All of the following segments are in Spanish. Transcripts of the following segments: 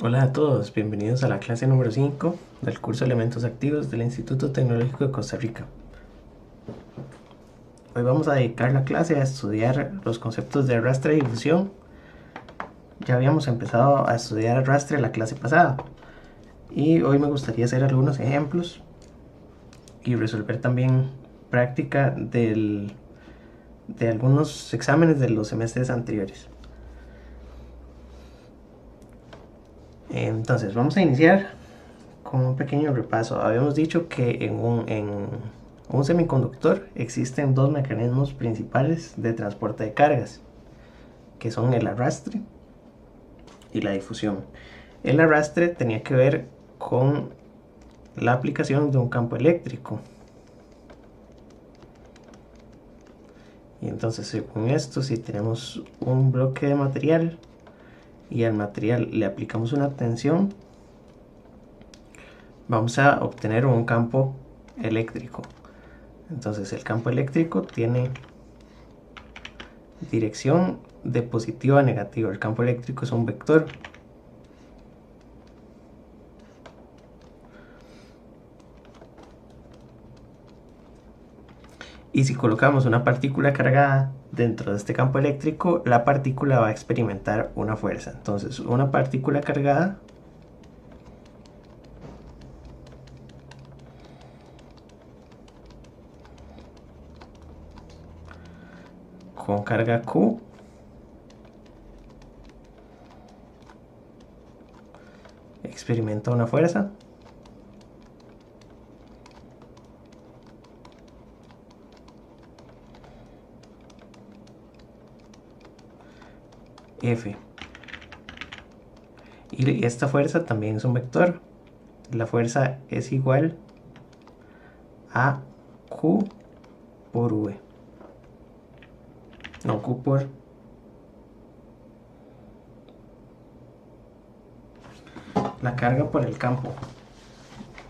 Hola a todos, bienvenidos a la clase número 5 del curso Elementos Activos del Instituto Tecnológico de Costa Rica. Hoy vamos a dedicar la clase a estudiar los conceptos de arrastre y difusión. Ya habíamos empezado a estudiar arrastre la clase pasada y hoy me gustaría hacer algunos ejemplos y resolver también práctica de algunos exámenes de los semestres anteriores. Entonces vamos a iniciar con un pequeño repaso. Habíamos dicho que en un semiconductor existen dos mecanismos principales de transporte de cargas, que son el arrastre y la difusión. El arrastre tenía que ver con la aplicación de un campo eléctrico. Y entonces, según esto, si tenemos un bloque de material y al material le aplicamos una tensión, vamos a obtener un campo eléctrico. Entonces el campo eléctrico tiene dirección de positivo a negativo. El campo eléctrico es un vector. Y si colocamos una partícula cargada dentro de este campo eléctrico, la partícula va a experimentar una fuerza. Entonces, una partícula cargada con carga Q experimenta una fuerza F. Y esta fuerza también es un vector. La fuerza es igual a Q por V. No, Q por la carga por el campo.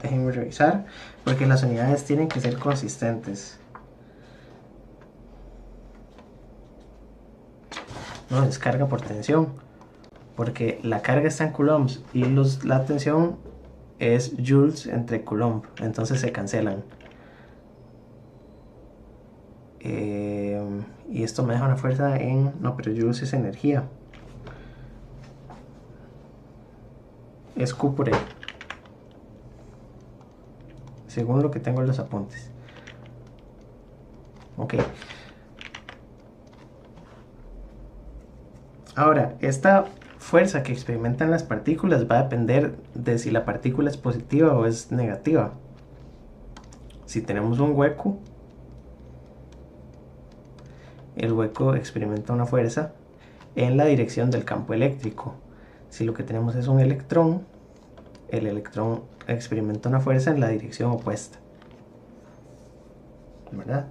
Déjenme revisar, porque las unidades tienen que ser consistentes. No, es carga por tensión, porque la carga está en coulombs y la tensión es joules entre coulomb, entonces se cancelan. Y esto me deja una fuerza en... No, pero joules es energía. Es Q por E, según lo que tengo en los apuntes. Ok. Ahora, esta fuerza que experimentan las partículas va a depender de si la partícula es positiva o es negativa. Si tenemos un hueco, el hueco experimenta una fuerza en la dirección del campo eléctrico. Si lo que tenemos es un electrón, el electrón experimenta una fuerza en la dirección opuesta, ¿verdad?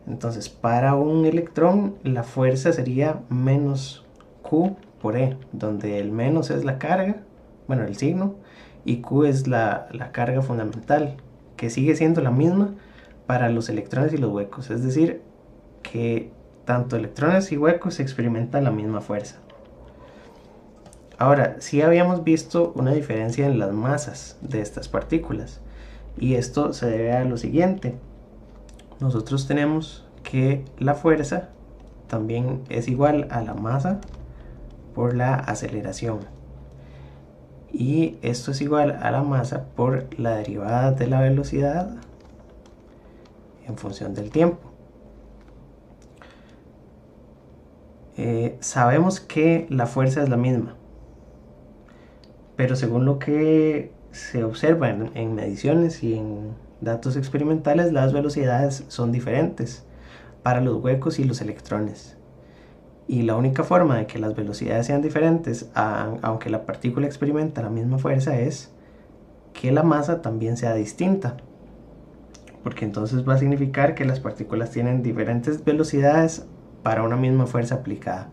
Entonces, para un electrón, la fuerza sería menos Q por E, donde el menos es la carga, bueno, el signo, y Q es la carga fundamental, que sigue siendo la misma para los electrones y los huecos. Es decir, que tanto electrones y huecos experimentan la misma fuerza. Ahora, sí habíamos visto una diferencia en las masas de estas partículas, y esto se debe a lo siguiente. Nosotros tenemos que la fuerza también es igual a la masa por la aceleración, y esto es igual a la masa por la derivada de la velocidad en función del tiempo. Sabemos que la fuerza es la misma, pero según lo que se observa en mediciones y en datos experimentales, las velocidades son diferentes para los huecos y los electrones. Y la única forma de que las velocidades sean diferentes, aunque la partícula experimenta la misma fuerza, es que la masa también sea distinta, porque entonces va a significar que las partículas tienen diferentes velocidades para una misma fuerza aplicada,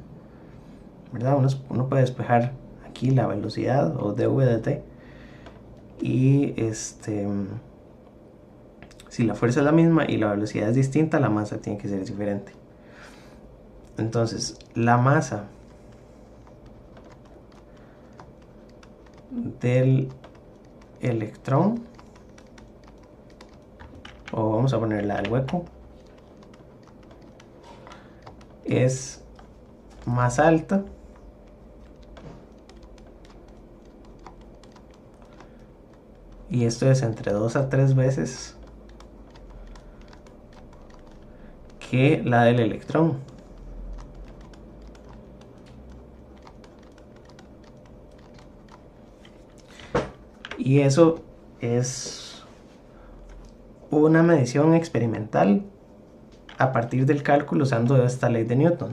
¿verdad? Uno puede despejar aquí la velocidad o dv de t, y si la fuerza es la misma y la velocidad es distinta, la masa tiene que ser diferente. Entonces, la masa del electrón, o vamos a poner la del hueco, es más alta y esto es entre 2 a 3 veces que la del electrón. Y eso es una medición experimental a partir del cálculo usando esta ley de Newton.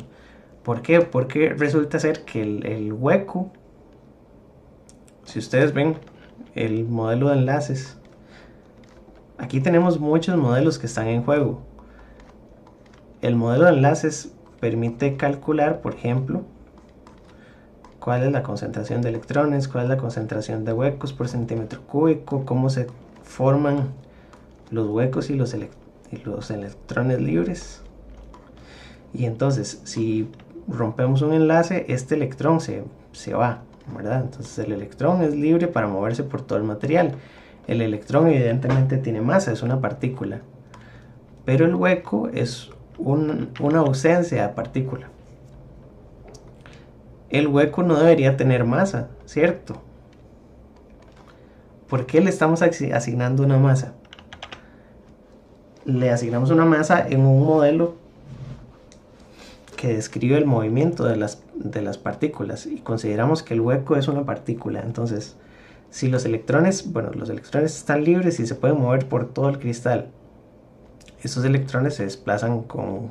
¿Por qué? Porque resulta ser que el hueco, si ustedes ven el modelo de enlaces, aquí tenemos muchos modelos que están en juego. El modelo de enlaces permite calcular, por ejemplo, cuál es la concentración de electrones, cuál es la concentración de huecos por centímetro cúbico, cómo se forman los huecos y los electrones libres. Y entonces, si rompemos un enlace, este electrón se va, ¿verdad? Entonces el electrón es libre para moverse por todo el material. El electrón evidentemente tiene masa, es una partícula. Pero el hueco es una ausencia de partícula. El hueco no debería tener masa, ¿cierto? ¿Por qué le estamos asignando una masa? Le asignamos una masa en un modelo que describe el movimiento de las partículas y consideramos que el hueco es una partícula. Entonces, si los electrones están libres y se pueden mover por todo el cristal, estos electrones se desplazan con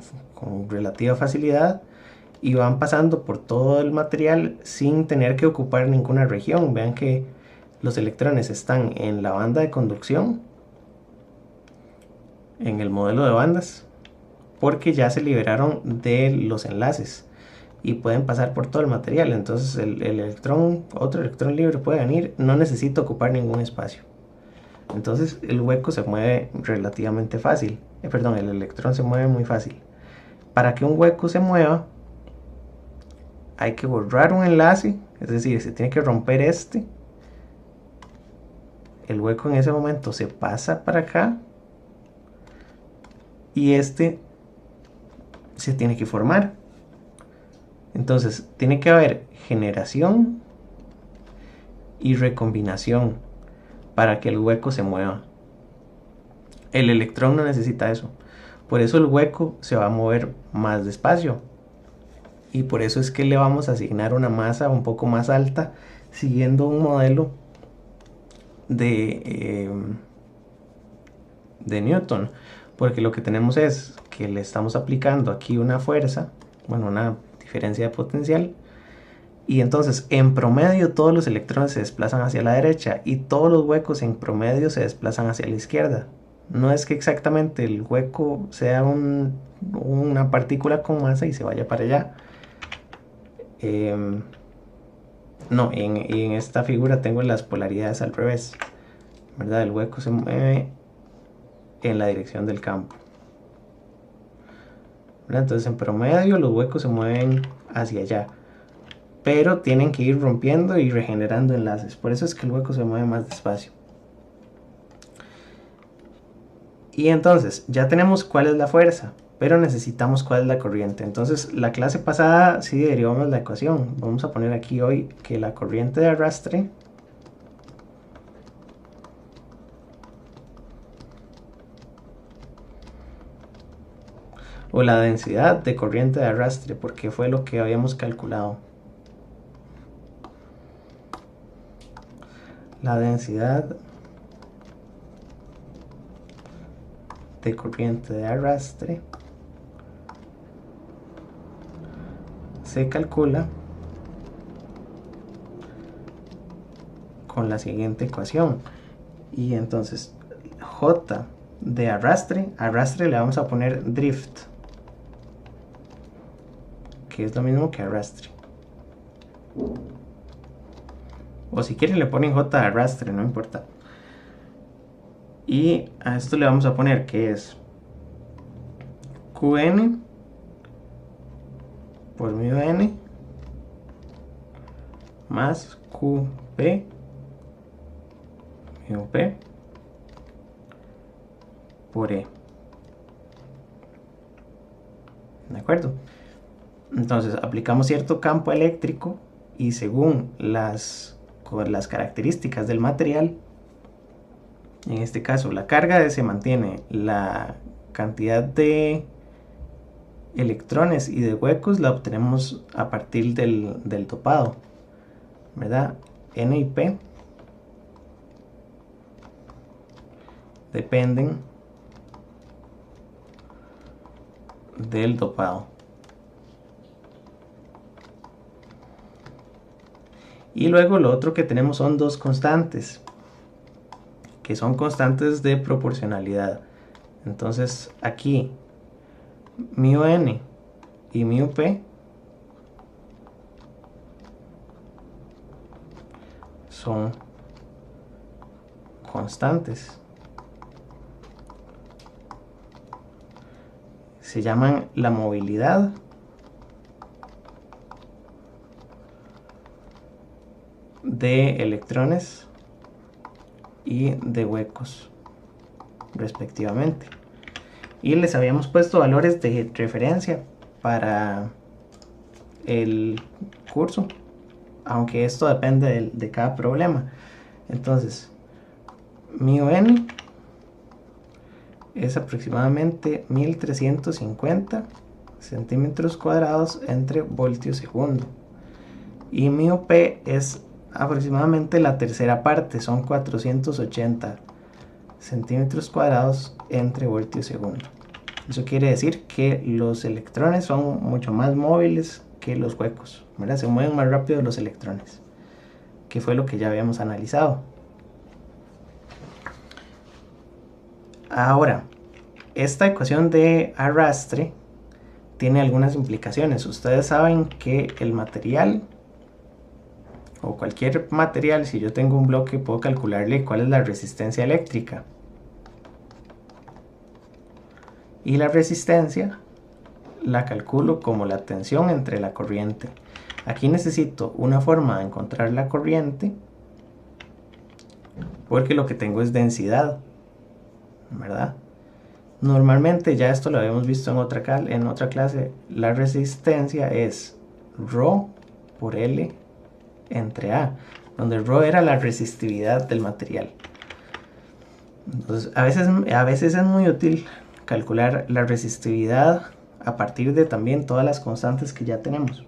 relativa facilidad y van pasando por todo el material sin tener que ocupar ninguna región. Vean que los electrones están en la banda de conducción, en el modelo de bandas, porque ya se liberaron de los enlaces y pueden pasar por todo el material. Entonces otro electrón libre puede venir, no necesita ocupar ningún espacio. Entonces el hueco se mueve relativamente fácil. El electrón se mueve muy fácil. Para que un hueco se mueva, hay que borrar un enlace, es decir, se tiene que romper este. El hueco en ese momento se pasa para acá y este se tiene que formar. Entonces tiene que haber generación y recombinación para que el hueco se mueva. El electrón no necesita eso. Por eso el hueco se va a mover más despacio. Y por eso es que le vamos a asignar una masa un poco más alta, siguiendo un modelo de Newton. Porque lo que tenemos es que le estamos aplicando aquí una fuerza, una diferencia de potencial. Y entonces en promedio todos los electrones se desplazan hacia la derecha y todos los huecos en promedio se desplazan hacia la izquierda. No es que exactamente el hueco sea una partícula con masa y se vaya para allá. No, en esta figura tengo las polaridades al revés, ¿verdad? El hueco se mueve en la dirección del campo, ¿verdad? Entonces en promedio los huecos se mueven hacia allá, pero tienen que ir rompiendo y regenerando enlaces. Por eso es que el hueco se mueve más despacio. Y entonces ya tenemos cuál es la fuerza, pero necesitamos cuál es la corriente. Entonces la clase pasada sí derivamos la ecuación. Vamos a poner aquí hoy que la corriente de arrastre o la densidad de corriente de arrastre, porque fue lo que habíamos calculado. La densidad de corriente de arrastre se calcula con la siguiente ecuación. Y entonces J de arrastre le vamos a poner drift, que es lo mismo que arrastre. O si quieren le ponen J de arrastre, no importa. Y a esto le vamos a poner que es Qn por μn más Qp Entonces aplicamos cierto campo eléctrico y según las características del material, en este caso la carga se mantiene, la cantidad de electrones y de huecos la obtenemos a partir del topado, ¿verdad? N y P dependen del dopado. Y luego lo otro que tenemos son dos constantes, que son constantes de proporcionalidad. Entonces aquí mu n y mu p son constantes. Se llaman la movilidad de electrones y de huecos respectivamente. Y les habíamos puesto valores de referencia para el curso, aunque esto depende de cada problema. Entonces mu n es aproximadamente 1350 centímetros cuadrados entre voltio segundo, y mu p es aproximadamente la tercera parte, son 480 centímetros cuadrados entre voltio segundo. Eso quiere decir que los electrones son mucho más móviles que los huecos, ¿verdad? Se mueven más rápido los electrones, que fue lo que ya habíamos analizado. Ahora, esta ecuación de arrastre tiene algunas implicaciones. Ustedes saben que el material, o cualquier material, si yo tengo un bloque, puedo calcularle cuál es la resistencia eléctrica. Y la resistencia la calculo como la tensión entre la corriente. Aquí necesito una forma de encontrar la corriente, porque lo que tengo es densidad, ¿verdad? Normalmente, ya esto lo habíamos visto en otra clase, la resistencia es ρ por L entre A, donde ρ era la resistividad del material. Entonces, a veces es muy útil calcular la resistividad a partir de también todas las constantes que ya tenemos.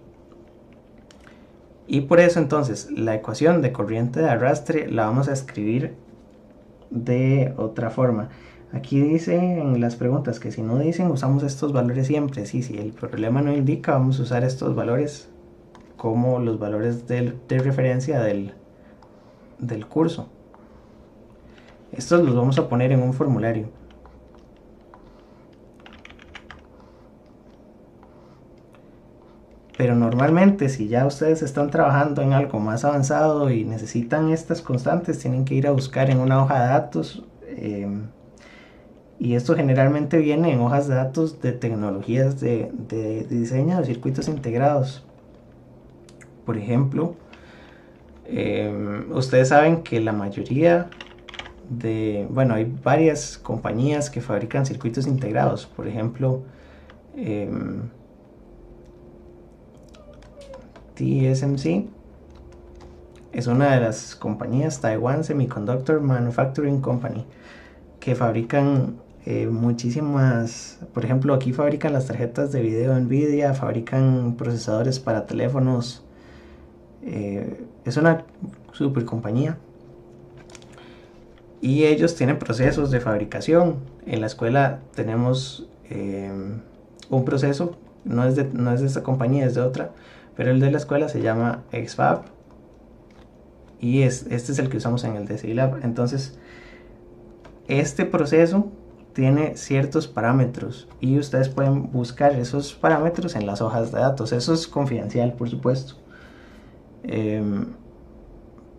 Y por eso entonces la ecuación de corriente de arrastre la vamos a escribir de otra forma. Aquí dice en las preguntas que si no dicen usamos estos valores siempre. Sí, si el problema no indica, vamos a usar estos valores como los valores de referencia del curso. Estos los vamos a poner en un formulario. Pero normalmente, si ya ustedes están trabajando en algo más avanzado y necesitan estas constantes, tienen que ir a buscar en una hoja de datos. Y esto generalmente viene en hojas de datos de tecnologías de diseño de circuitos integrados. Por ejemplo, ustedes saben que la mayoría hay varias compañías que fabrican circuitos integrados. Por ejemplo, TSMC es una de las compañías, Taiwan Semiconductor Manufacturing Company, que fabrican muchísimas. Por ejemplo, aquí fabrican las tarjetas de video Nvidia, fabrican procesadores para teléfonos. Es una super compañía y ellos tienen procesos de fabricación. En la escuela tenemos un proceso, no es de esta compañía, es de otra, pero el de la escuela se llama X-FAB y este es el que usamos en el DCI Lab. Entonces, este proceso tiene ciertos parámetros y ustedes pueden buscar esos parámetros en las hojas de datos. Eso es confidencial, por supuesto.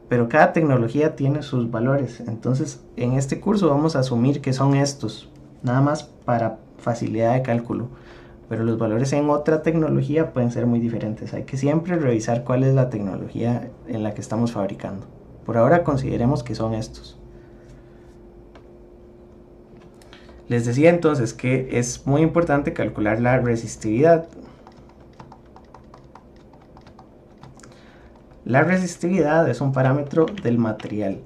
Pero cada tecnología tiene sus valores. Entonces, en este curso vamos a asumir que son estos, nada más para facilidad de cálculo. Pero los valores en otra tecnología pueden ser muy diferentes. Hay que siempre revisar cuál es la tecnología en la que estamos fabricando. Por ahora consideremos que son estos. Les decía entonces que es muy importante calcular la resistividad. La resistividad es un parámetro del material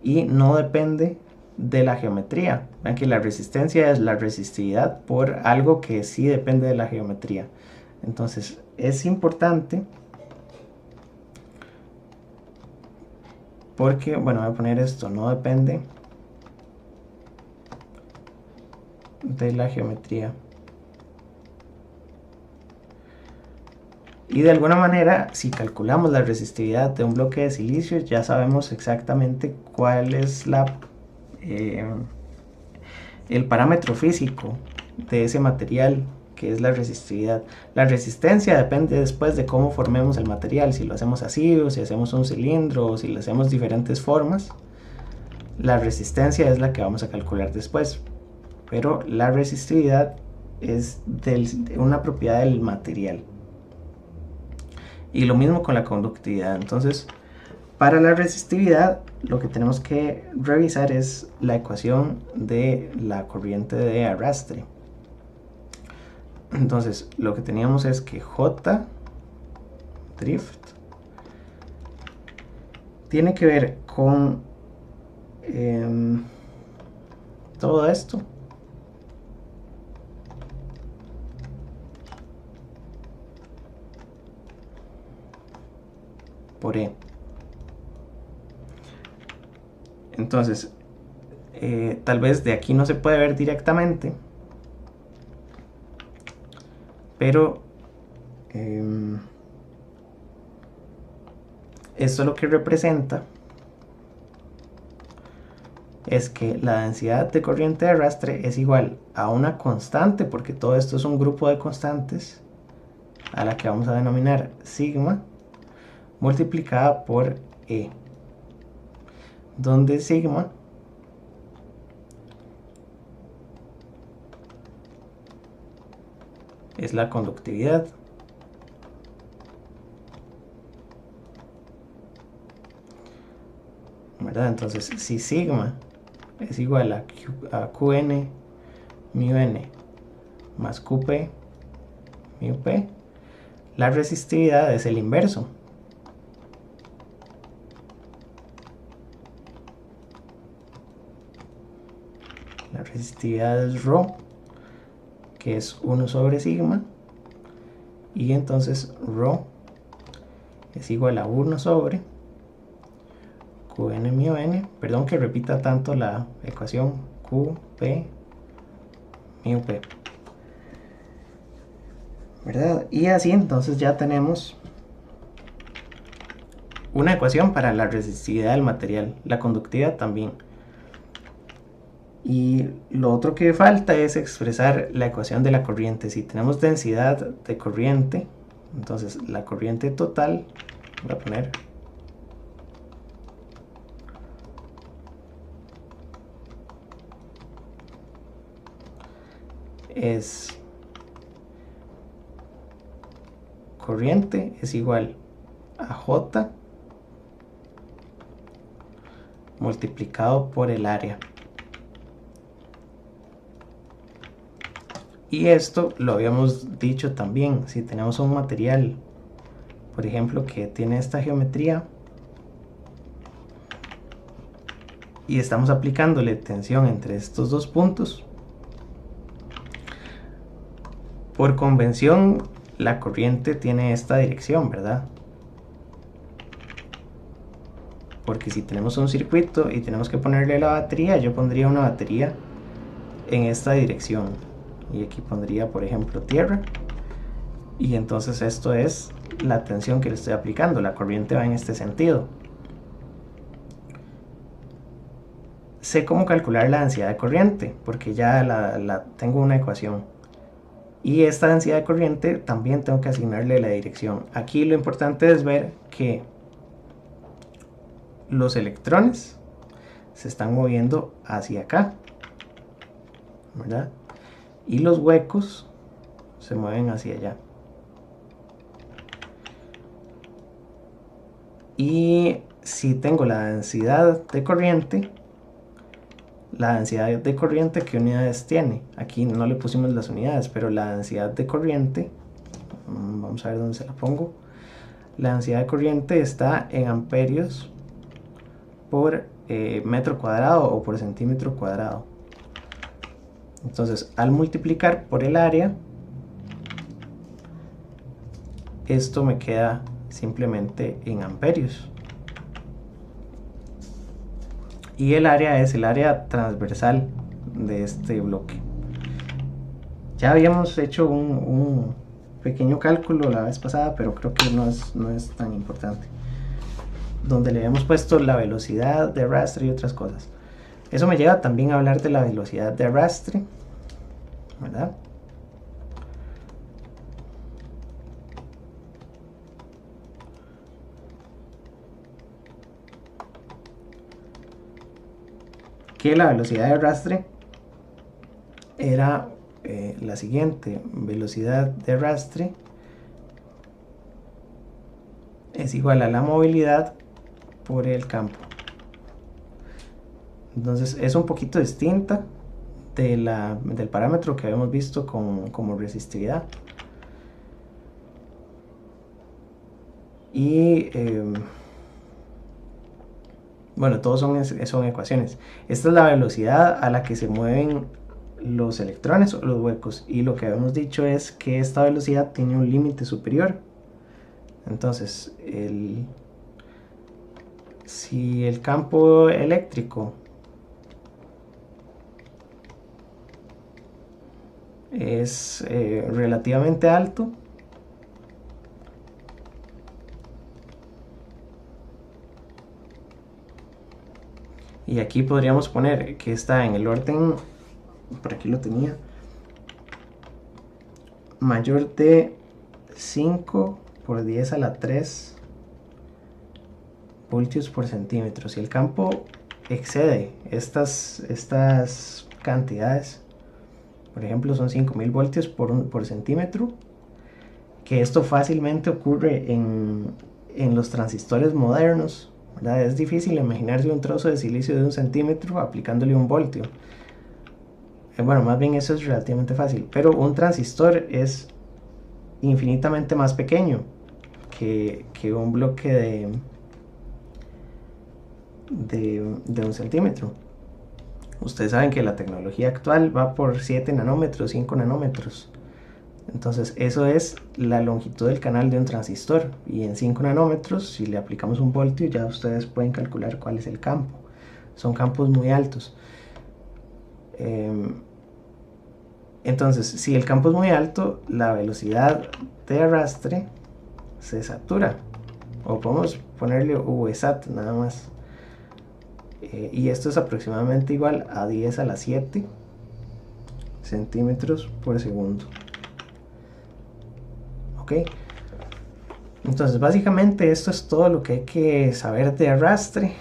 y no depende de la geometría. Vean que la resistencia es la resistividad por algo que sí depende de la geometría. Entonces es importante porque, bueno, voy a poner esto, no depende de la geometría. Y de alguna manera, si calculamos la resistividad de un bloque de silicio, ya sabemos exactamente cuál es el parámetro físico de ese material, que es la resistividad. La resistencia depende después de cómo formemos el material, si lo hacemos así, o si hacemos un cilindro, o si lo hacemos diferentes formas. La resistencia es la que vamos a calcular después, pero la resistividad es una propiedad del material. Y lo mismo con la conductividad. Entonces, para la resistividad, lo que tenemos que revisar es la ecuación de la corriente de arrastre. Entonces, lo que teníamos es que J drift tiene que ver con todo esto. Por E. Entonces, tal vez de aquí no se puede ver directamente, pero esto lo que representa es que la densidad de corriente de arrastre es igual a una constante, porque todo esto es un grupo de constantes, a la que vamos a denominar sigma, multiplicada por E, donde sigma es la conductividad, ¿verdad? Entonces, si sigma es igual a Qn mu n más Qp mu p, la resistividad es el inverso. La resistividad es ρ, que es 1 sobre sigma, y entonces ρ es igual a 1 sobre Qn mu n, perdón que repita tanto la ecuación, Qp mu p, ¿verdad? Y así entonces ya tenemos una ecuación para la resistividad del material, la conductividad también. Y lo otro que falta es expresar la ecuación de la corriente. Si tenemos densidad de corriente, entonces la corriente total, voy a poner es corriente es igual a J multiplicado por el área. Y esto lo habíamos dicho también, si tenemos un material, por ejemplo, que tiene esta geometría y estamos aplicándole tensión entre estos dos puntos, por convención la corriente tiene esta dirección, ¿verdad? Porque si tenemos un circuito y tenemos que ponerle la batería, yo pondría una batería en esta dirección. Y aquí pondría, por ejemplo, tierra. Y entonces esto es la tensión que le estoy aplicando. La corriente va en este sentido. Sé cómo calcular la densidad de corriente, porque ya tengo una ecuación. Y esta densidad de corriente también tengo que asignarle la dirección. Aquí lo importante es ver que los electrones se están moviendo hacia acá, ¿verdad? Y los huecos se mueven hacia allá. Y si tengo la densidad de corriente, ¿qué unidades tiene? Aquí no le pusimos las unidades, pero la densidad de corriente, vamos a ver dónde se la pongo. la densidad de corriente está en amperios por metro cuadrado o por centímetro cuadrado. Entonces, al multiplicar por el área, esto me queda simplemente en amperios. Y el área es el área transversal de este bloque. Ya habíamos hecho un pequeño cálculo la vez pasada, pero creo que no es tan importante, donde le habíamos puesto la velocidad de arrastre y otras cosas. Eso me lleva también a hablar de la velocidad de arrastre, ¿verdad? Que la velocidad de arrastre era la siguiente: velocidad de arrastre es igual a la movilidad por el campo. Entonces es un poquito distinta del parámetro que habíamos visto como resistividad. Y bueno, todos son ecuaciones. Esta es la velocidad a la que se mueven los electrones o los huecos, y lo que habíamos dicho es que esta velocidad tiene un límite superior. Entonces, si el campo eléctrico es relativamente alto, y aquí podríamos poner que está en el orden, por aquí lo tenía, mayor de 5 por 10 a la 3 voltios por centímetro. Si el campo excede estas cantidades, por ejemplo son 5000 voltios por centímetro, que esto fácilmente ocurre en los transistores modernos, ¿verdad? Es difícil imaginarse un trozo de silicio de 1 centímetro aplicándole 1 voltio. Bueno, más bien eso es relativamente fácil, pero un transistor es infinitamente más pequeño que un bloque de 1 centímetro. Ustedes saben que la tecnología actual va por 7 nanómetros, 5 nanómetros. Entonces eso es la longitud del canal de un transistor, y en 5 nanómetros, si le aplicamos 1 voltio, ya ustedes pueden calcular cuál es el campo. Son campos muy altos. Entonces, si el campo es muy alto, la velocidad de arrastre se satura, o podemos ponerle VSAT nada más, y esto es aproximadamente igual a 10 a la 7 centímetros por segundo. Ok, entonces básicamente esto es todo lo que hay que saber de arrastre.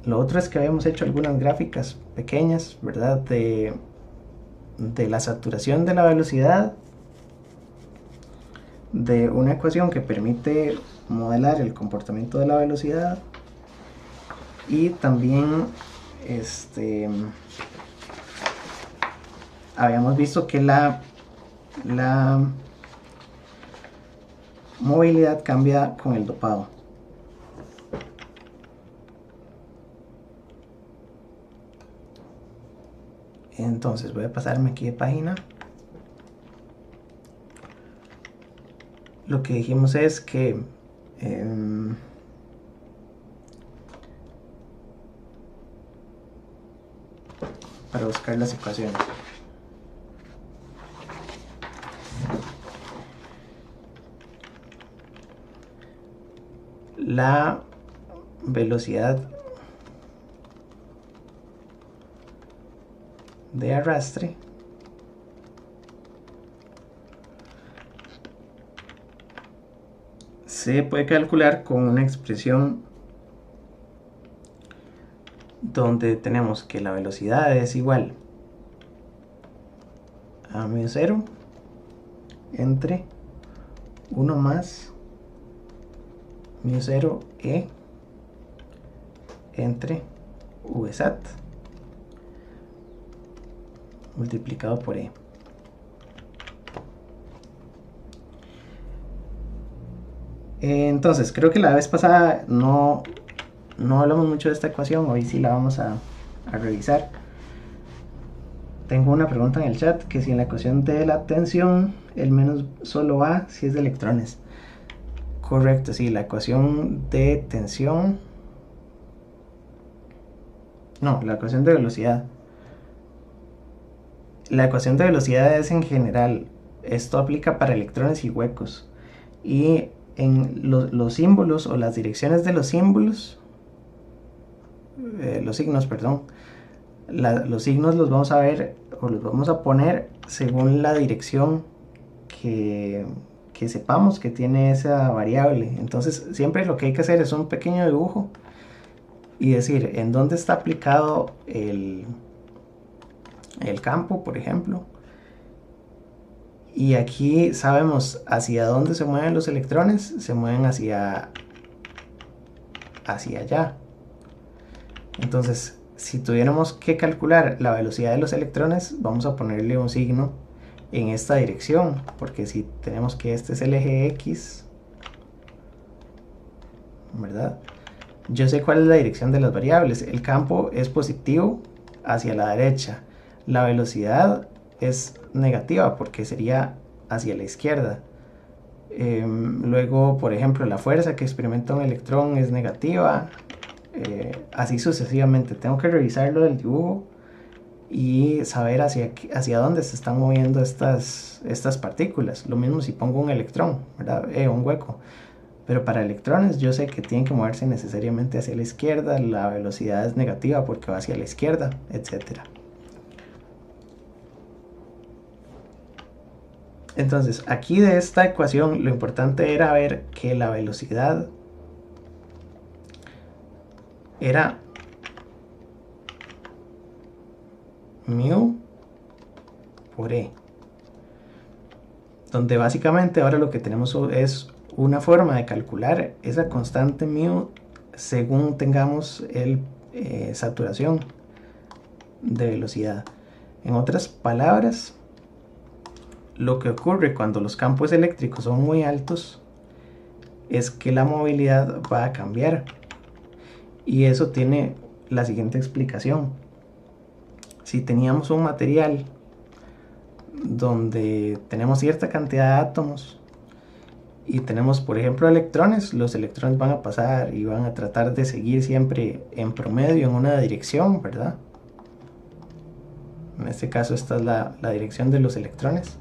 Lo otro es que habíamos hecho algunas gráficas pequeñas, ¿verdad? De la saturación de la velocidad, de una ecuación que permite modelar el comportamiento de la velocidad, y también habíamos visto que la movilidad cambia con el dopado. Entonces voy a pasarme aquí de página. Lo que dijimos es que para buscar las ecuaciones, la velocidad de arrastre se puede calcular con una expresión donde tenemos que la velocidad es igual a μ0 entre 1 más μ0 e entre VSAT multiplicado por E. Entonces, creo que la vez pasada no hablamos mucho de esta ecuación, hoy sí la vamos a revisar. Tengo una pregunta en el chat, que si en la ecuación de la tensión el menos solo va si es de electrones. Correcto, sí, la ecuación de tensión... No, la ecuación de velocidad. La ecuación de velocidad es en general. Esto aplica para electrones y huecos. Y en los símbolos o las direcciones de los símbolos, los signos, perdón, los signos los vamos a ver o los vamos a poner según la dirección que sepamos que tiene esa variable. Entonces siempre lo que hay que hacer es un pequeño dibujo y decir en dónde está aplicado el campo, por ejemplo. Y aquí sabemos hacia dónde se mueven los electrones, se mueven hacia allá. Entonces, si tuviéramos que calcular la velocidad de los electrones, vamos a ponerle un signo en esta dirección, porque si tenemos que este es el eje X, ¿verdad? Yo sé cuál es la dirección de las variables. El campo es positivo hacia la derecha. La velocidad es negativa porque sería hacia la izquierda. Luego, por ejemplo, la fuerza que experimenta un electrón es negativa. Así sucesivamente. Tengo que revisarlo del dibujo y saber hacia dónde se están moviendo estas partículas. Lo mismo si pongo un electrón, ¿verdad? Un hueco. Pero para electrones yo sé que tienen que moverse necesariamente hacia la izquierda, la velocidad es negativa porque va hacia la izquierda, etc. Entonces, aquí de esta ecuación lo importante era ver que la velocidad era mu por e, donde básicamente ahora lo que tenemos es una forma de calcular esa constante mu según tengamos el saturación de velocidad. En otras palabras, lo que ocurre cuando los campos eléctricos son muy altos es que la movilidad va a cambiar, y eso tiene la siguiente explicación. Si teníamos un material donde tenemos cierta cantidad de átomos y tenemos, por ejemplo, electrones, los electrones van a pasar y van a tratar de seguir siempre en promedio en una dirección, ¿verdad? En este caso esta es la dirección de los electrones.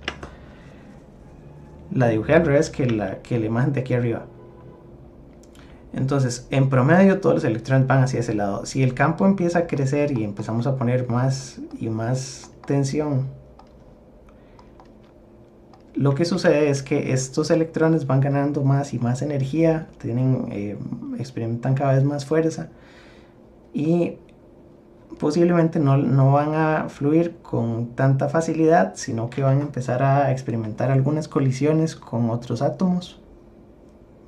La dibujé al revés que la imagen de aquí arriba. Entonces, en promedio todos los electrones van hacia ese lado. Si el campo empieza a crecer y empezamos a poner más y más tensión, lo que sucede es que estos electrones van ganando más y más energía, experimentan cada vez más fuerza y posiblemente no van a fluir con tanta facilidad, sino que van a empezar a experimentar algunas colisiones con otros átomos,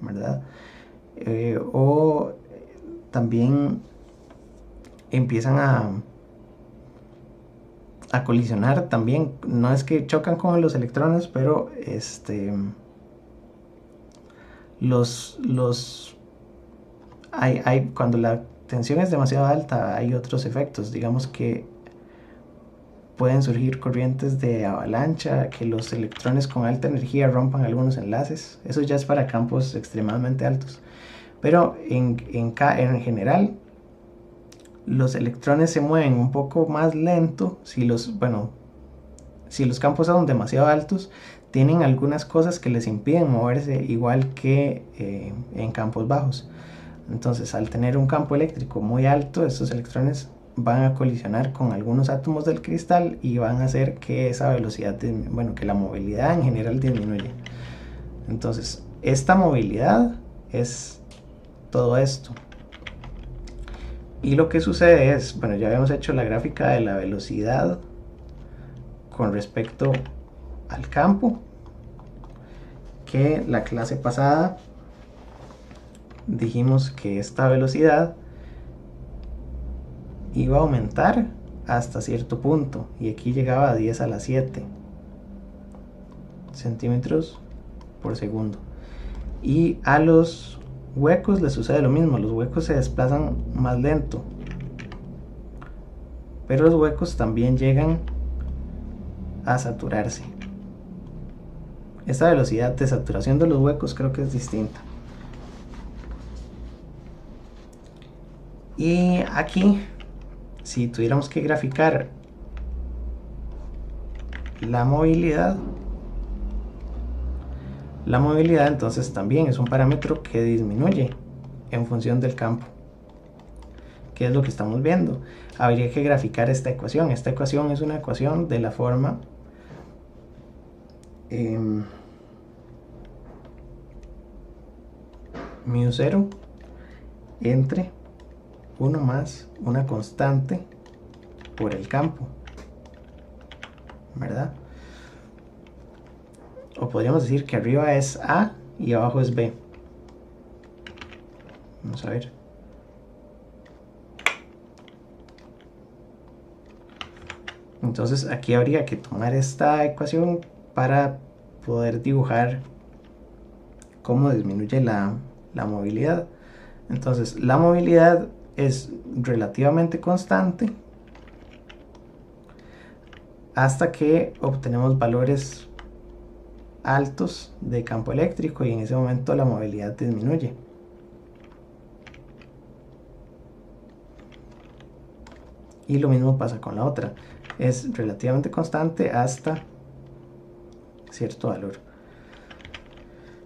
¿verdad? O también empiezan a colisionar también. No es que chocan con los electrones, pero cuando la tensión es demasiado alta hay otros efectos. Digamos que pueden surgir corrientes de avalancha, que los electrones con alta energía rompan algunos enlaces. Eso ya es para campos extremadamente altos. Pero en general, los electrones se mueven un poco más lento si los campos son demasiado altos. Tienen algunas cosas que les impiden moverse igual que en campos bajos. Entonces, al tener un campo eléctrico muy alto, estos electrones van a colisionar con algunos átomos del cristal y van a hacer que esa velocidad, que la movilidad en general disminuya. Entonces, esta movilidad es todo esto. Y lo que sucede es, ya habíamos hecho la gráfica de la velocidad con respecto al campo, que la clase pasada dijimos que esta velocidad iba a aumentar hasta cierto punto, y aquí llegaba a 10 a la 7 centímetros por segundo. Y a los huecos les sucede lo mismo, los huecos se desplazan más lento, pero los huecos también llegan a saturarse. Esta velocidad de saturación de los huecos creo que es distinta. Y aquí, si tuviéramos que graficar la movilidad entonces también es un parámetro que disminuye en función del campo. ¿Qué es lo que estamos viendo? Habría que graficar esta ecuación. Esta ecuación es una ecuación de la forma μ0 entre 1 más una constante por el campo, ¿verdad? O podríamos decir que arriba es A y abajo es B. Vamos a ver. Entonces aquí habría que tomar esta ecuación para poder dibujar cómo disminuye la movilidad. Entonces la movilidad es relativamente constante hasta que obtenemos valores altos de campo eléctrico y en ese momento la movilidad disminuye. Y lo mismo pasa con la otra, es relativamente constante hasta cierto valor.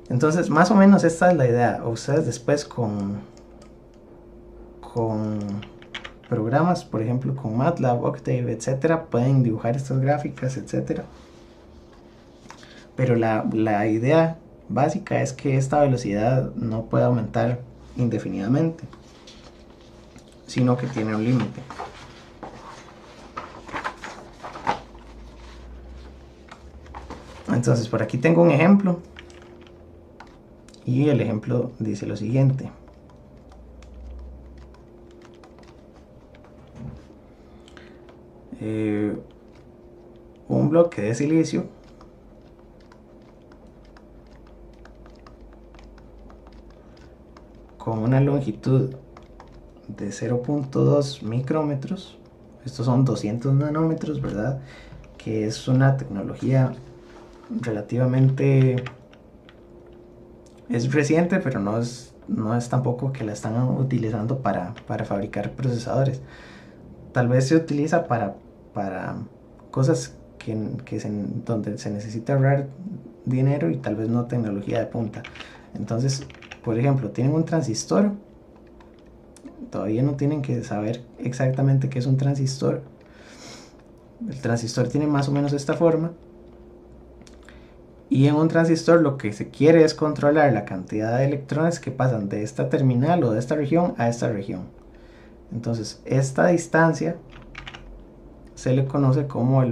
Entonces más o menos esta es la idea. Ustedes después con programas, por ejemplo con MATLAB, Octave, etcétera, pueden dibujar estas gráficas, etcétera. Pero la idea básica es que esta velocidad no puede aumentar indefinidamente, sino que tiene un límite. Entonces por aquí tengo un ejemplo y el ejemplo dice lo siguiente. Un bloque de silicio con una longitud de 0.2 micrómetros, estos son 200 nanómetros, ¿verdad? Que es una tecnología relativamente, es reciente, pero no es tampoco que la están utilizando para fabricar procesadores. Tal vez se utiliza para cosas donde se necesita ahorrar dinero y tal vez no tecnología de punta. Entonces, por ejemplo, tienen un transistor, todavía no tienen que saber exactamente qué es un transistor. El transistor tiene más o menos esta forma, y en un transistor lo que se quiere es controlar la cantidad de electrones que pasan de esta terminal o de esta región a esta región. Entonces esta distancia se le conoce como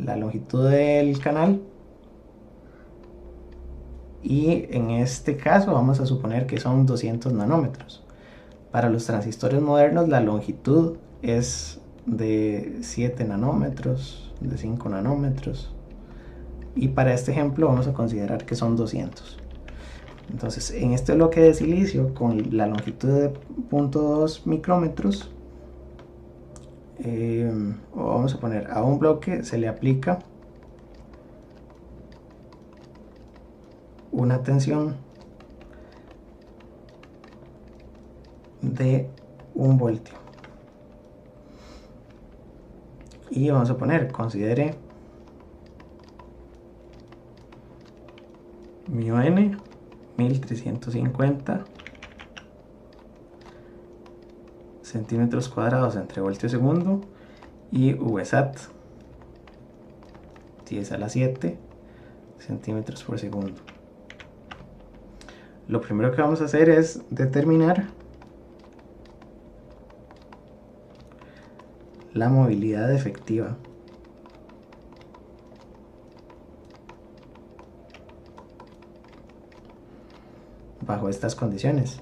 la longitud del canal, y en este caso vamos a suponer que son 200 nanómetros. Para los transistores modernos la longitud es de 7 nanómetros, de 5 nanómetros, y para este ejemplo vamos a considerar que son 200. Entonces en este bloque de silicio con la longitud de 0.2 micrómetros, vamos a poner a un bloque se le aplica una tensión de 1 voltio, y vamos a poner, considere μn 1350 centímetros cuadrados entre voltio segundo, y Vsat 10 a la 7 centímetros por segundo. Lo primero que vamos a hacer es determinar la movilidad efectiva. Bajo estas condiciones.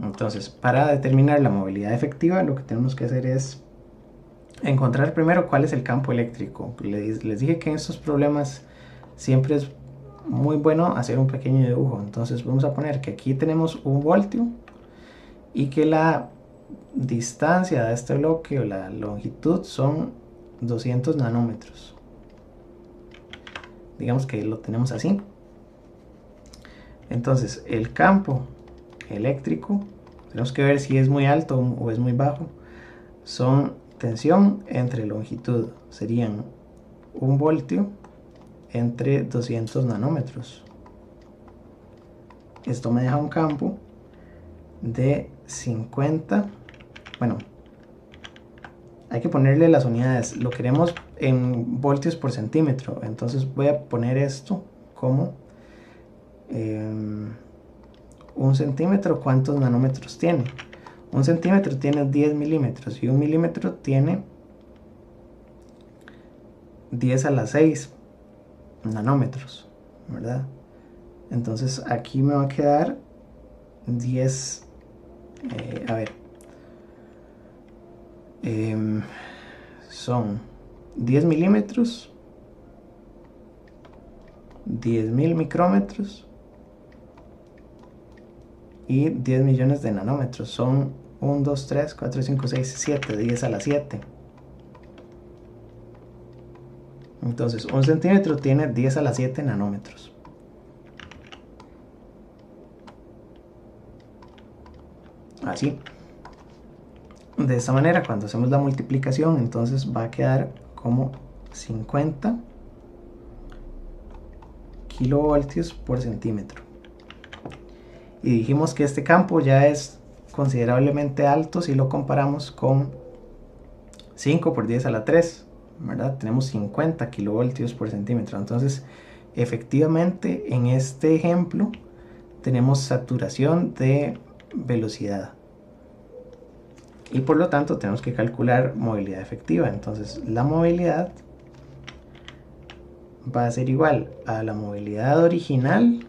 Entonces, para determinar la movilidad efectiva, lo que tenemos que hacer es encontrar primero cuál es el campo eléctrico. Les dije que en estos problemas siempre es muy bueno hacer un pequeño dibujo. Entonces vamos a poner que aquí tenemos 1 voltio y que la distancia de este bloque o la longitud son 200 nanómetros. Digamos que lo tenemos así. Entonces el campo eléctrico, tenemos que ver si es muy alto o es muy bajo, son tensión entre longitud, serían 1 voltio entre 200 nanómetros. Esto me deja un campo de 50, bueno, hay que ponerle las unidades, lo queremos en voltios por centímetro, entonces voy a poner esto como 1 centímetro. ¿Cuántos nanómetros tiene? 1 centímetro tiene 10 milímetros y 1 milímetro tiene 10 a la 6 nanómetros, ¿verdad? Entonces aquí me va a quedar 10, a ver, son 10 milímetros, 10.000 micrómetros y 10 millones de nanómetros. Son 1, 2, 3, 4, 5, 6, 7, 10 a la 7. Entonces 1 centímetro tiene 10 a la 7 nanómetros. Así. De esta manera, cuando hacemos la multiplicación, entonces va a quedar como 50 kilovoltios por centímetro. Y dijimos que este campo ya es considerablemente alto si lo comparamos con 5 por 10 a la 3, ¿verdad? Tenemos 50 kilovoltios por centímetro. Entonces, efectivamente, en este ejemplo tenemos saturación de velocidad. Y por lo tanto tenemos que calcular movilidad efectiva. Entonces la movilidad va a ser igual a la movilidad original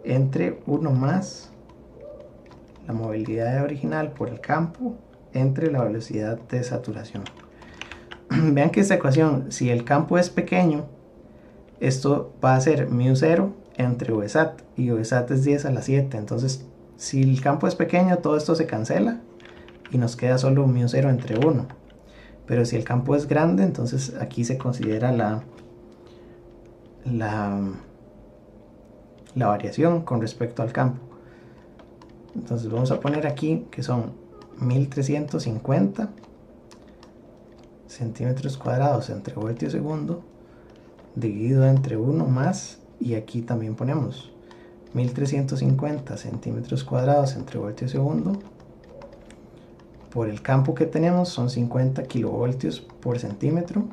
entre 1 más la movilidad original por el campo entre la velocidad de saturación. Vean que esta ecuación, si el campo es pequeño, esto va a ser μ0 entre Vsat, y Vsat es 10 a la 7. Entonces, si el campo es pequeño, todo esto se cancela y nos queda solo μ0 entre 1. Pero si el campo es grande, entonces aquí se considera la variación con respecto al campo. Entonces vamos a poner aquí que son 1350 centímetros cuadrados entre voltio segundo dividido entre 1 más, y aquí también ponemos 1350 centímetros cuadrados entre voltio segundo por el campo que tenemos, son 50 kilovoltios por centímetro,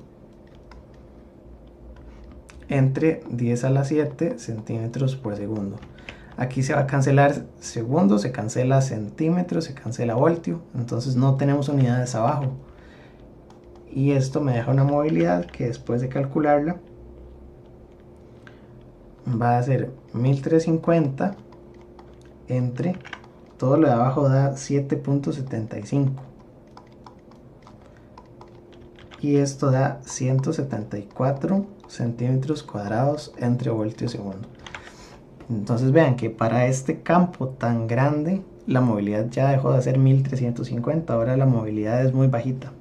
entre 10 a la 7 centímetros por segundo. Aquí se va a cancelar segundo, se cancela centímetro, se cancela voltio, entonces no tenemos unidades abajo. Y esto me deja una movilidad que después de calcularla va a ser 1350 entre todo lo de abajo da 7.75 y esto da 174 centímetros cuadrados entre voltio segundo. Entonces vean que para este campo tan grande la movilidad ya dejó de ser 1350, ahora la movilidad es muy bajita.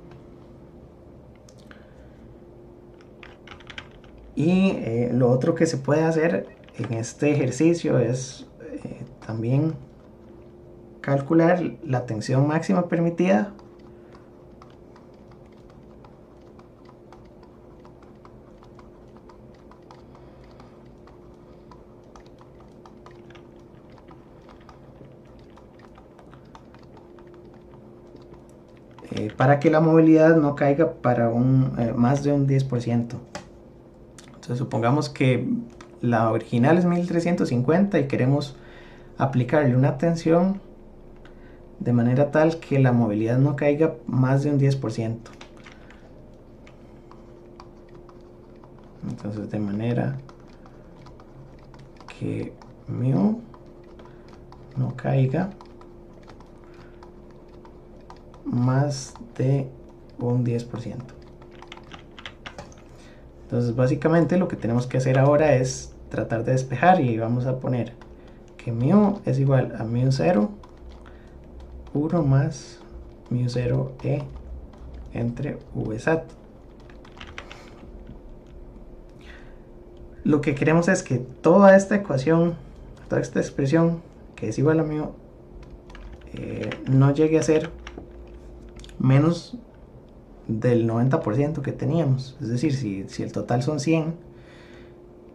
Y lo otro que se puede hacer en este ejercicio es también calcular la tensión máxima permitida para que la movilidad no caiga para más de un 10%. Entonces supongamos que la original es 1350 y queremos aplicarle una tensión de manera tal que la movilidad no caiga más de un 10%. Entonces de manera que μ no caiga más de un 10%. Entonces básicamente lo que tenemos que hacer ahora es tratar de despejar, y vamos a poner que mu es igual a mu0 1 más mu0e entre vsat. Lo que queremos es que toda esta ecuación, toda esta expresión que es igual a mu, no llegue a ser menos del 90% que teníamos. Es decir, si el total son 100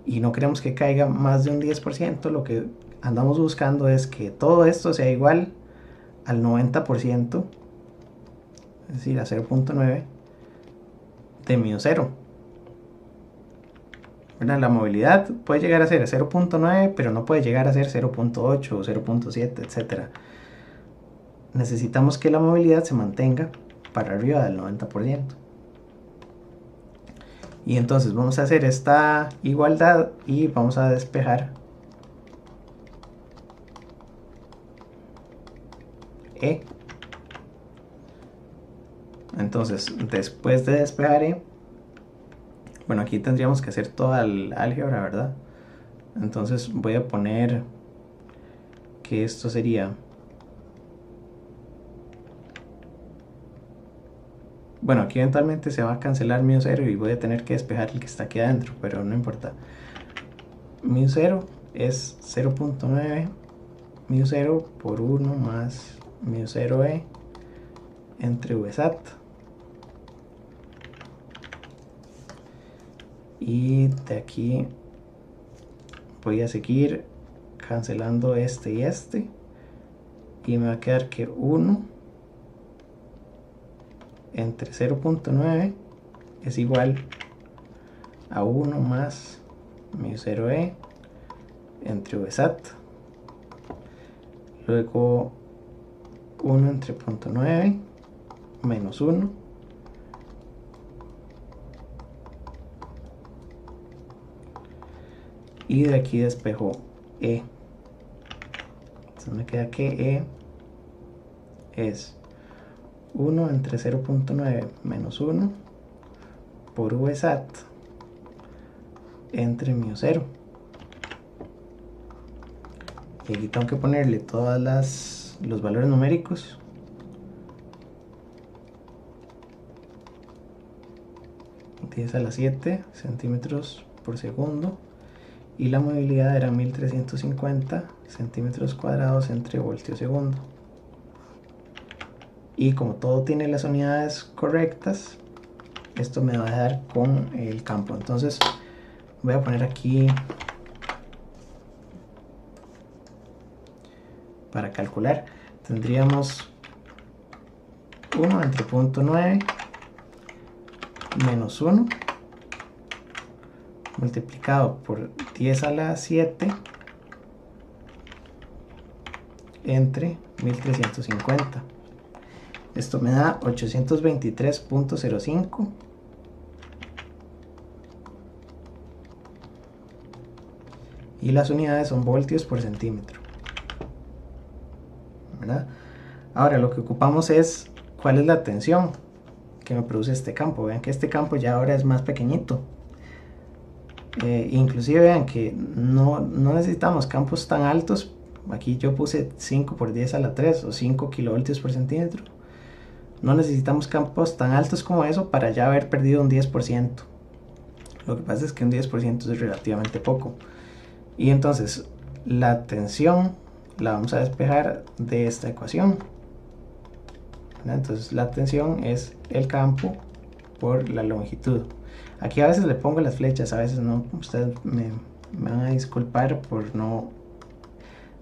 y no queremos que caiga más de un 10%, lo que andamos buscando es que todo esto sea igual al 90%, es decir, a 0.9 de mu0. La movilidad puede llegar a ser 0.9, pero no puede llegar a ser 0.8 o 0.7, etc. Necesitamos que la movilidad se mantenga para arriba del 90%. Y entonces vamos a hacer esta igualdad y vamos a despejar E. Entonces, después de despejar E, bueno, aquí tendríamos que hacer toda el álgebra, ¿verdad? Entonces voy a poner que esto sería... Bueno, aquí eventualmente se va a cancelar mu0 y voy a tener que despejar el que está aquí adentro, pero no importa. Mu0 es 0.9 mu0 por 1 más mu0e entre vsat. Y de aquí voy a seguir cancelando este y este, y me va a quedar que 1 entre 0.9 es igual a 1 más mu0e entre vsat. Luego 1 entre 0.9 menos 1 y de aquí despejo E. Entonces me queda que E es 1 entre 0.9 menos 1 por vsat entre mu0. Y aquí tengo que ponerle todos los valores numéricos. ...10 a la 7 centímetros por segundo, y la movilidad era 1350 centímetros cuadrados entre voltio segundo. Y como todo tiene las unidades correctas, esto me va a dar con el campo. Entonces voy a poner aquí para calcular. Tendríamos 1 entre 0.9 menos 1 multiplicado por 10 a la 7 entre 1350. Esto me da 823.05 y las unidades son voltios por centímetro, ¿verdad? Ahora lo que ocupamos es cuál es la tensión que me produce este campo. Vean que este campo ya ahora es más pequeñito. Inclusive vean que no necesitamos campos tan altos. Aquí yo puse 5 por 10 a la 3 o 5 kilovoltios por centímetro. No necesitamos campos tan altos como eso para ya haber perdido un 10%. Lo que pasa es que un 10% es relativamente poco. Y entonces la tensión la vamos a despejar de esta ecuación. Entonces la tensión es el campo por la longitud. Aquí a veces le pongo las flechas, a veces no. Ustedes me van a disculpar por no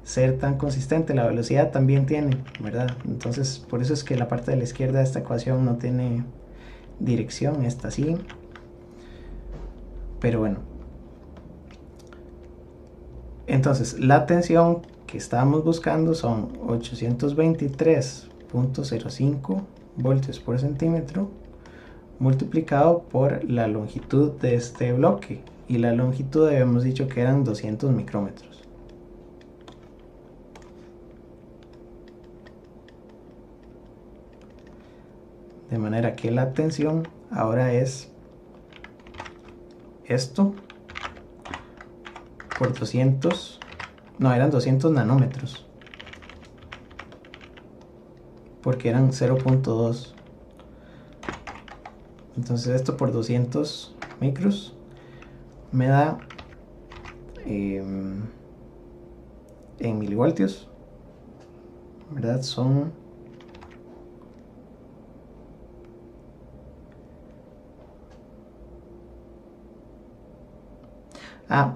ser tan consistente. La velocidad también tiene, ¿verdad? Entonces por eso es que la parte de la izquierda de esta ecuación no tiene dirección, esta sí. Pero bueno. Entonces la tensión que estábamos buscando son 823.05 voltios por centímetro multiplicado por la longitud de este bloque, y la longitud habíamos dicho que eran 200 micrómetros. De manera que la tensión ahora es esto por 200, no, eran 200 nanómetros, porque eran 0.2. Entonces esto por 200 micros me da en milivoltios, ¿verdad? Son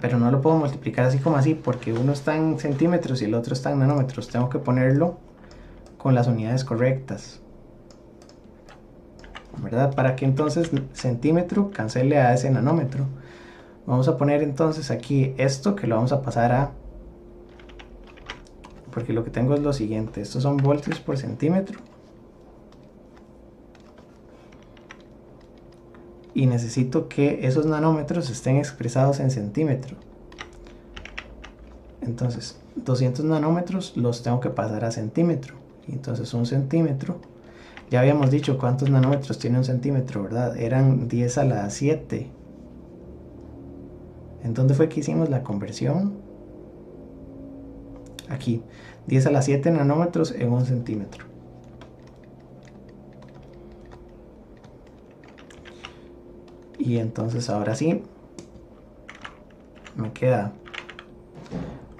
pero no lo puedo multiplicar así como así, porque uno está en centímetros y el otro está en nanómetros. Tengo que ponerlo con las unidades correctas, ¿verdad? Para que entonces centímetro cancele a ese nanómetro. Vamos a poner entonces aquí esto, que lo vamos a pasar a, porque lo que tengo es lo siguiente, estos son voltios por centímetro, y necesito que esos nanómetros estén expresados en centímetro. Entonces 200 nanómetros los tengo que pasar a centímetro, y entonces un centímetro, ya habíamos dicho cuántos nanómetros tiene un centímetro, ¿verdad? Eran 10 a la 7. ¿En dónde fue que hicimos la conversión? Aquí, 10 a la 7 nanómetros en un centímetro. Y entonces ahora sí, me queda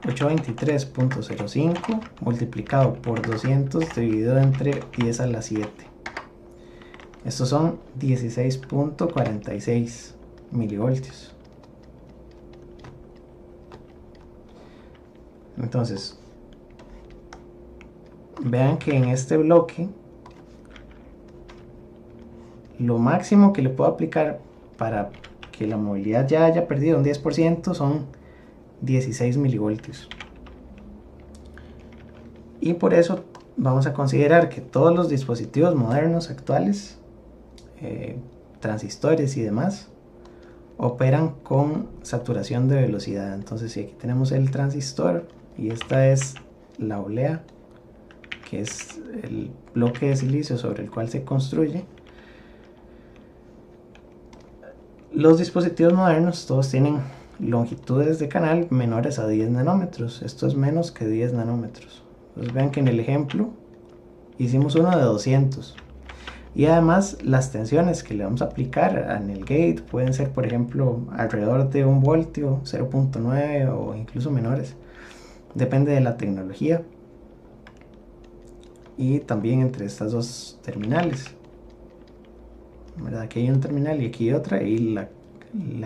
823.05 multiplicado por 200 dividido entre 10 a la 7. Estos son 16.46 milivoltios. Entonces, vean que en este bloque lo máximo que le puedo aplicar para que la movilidad ya haya perdido un 10% son 16 milivoltios. Y por eso vamos a considerar que todos los dispositivos modernos actuales, transistores y demás, operan con saturación de velocidad. Entonces, si aquí tenemos el transistor y esta es la olea, que es el bloque de silicio sobre el cual se construye, los dispositivos modernos todos tienen longitudes de canal menores a 10 nanómetros. Esto es menos que 10 nanómetros. Entonces vean que en el ejemplo hicimos uno de 200. Y además las tensiones que le vamos a aplicar en el gate pueden ser, por ejemplo, alrededor de 1 voltio, 0.9 o incluso menores. Depende de la tecnología. Y también entre estas dos terminales, ¿verdad? Aquí hay un terminal y aquí otra, y la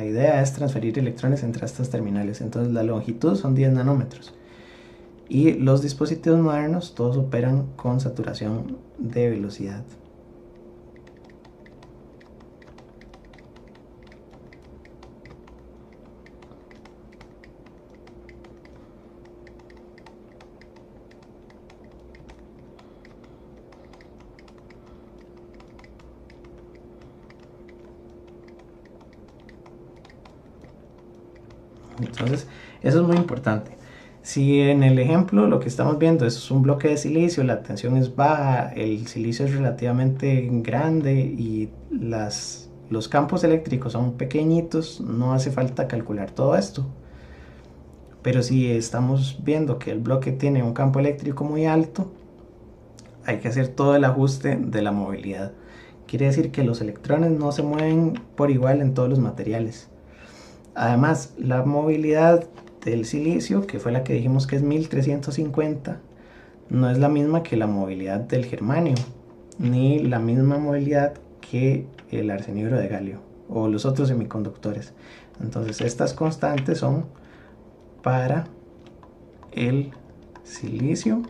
idea es transferir electrones entre estas terminales. Entonces la longitud son 10 nanómetros. Y los dispositivos modernos todos operan con saturación de velocidad. Entonces, eso es muy importante. Si en el ejemplo lo que estamos viendo es un bloque de silicio, la tensión es baja, el silicio es relativamente grande y los campos eléctricos son pequeñitos, no hace falta calcular todo esto. Pero si estamos viendo que el bloque tiene un campo eléctrico muy alto, hay que hacer todo el ajuste de la movilidad. Quiere decir que los electrones no se mueven por igual en todos los materiales. Además, la movilidad del silicio, que fue la que dijimos que es 1350, no es la misma que la movilidad del germanio, ni la misma movilidad que el arsenuro de galio o los otros semiconductores. Entonces, estas constantes son para el silicio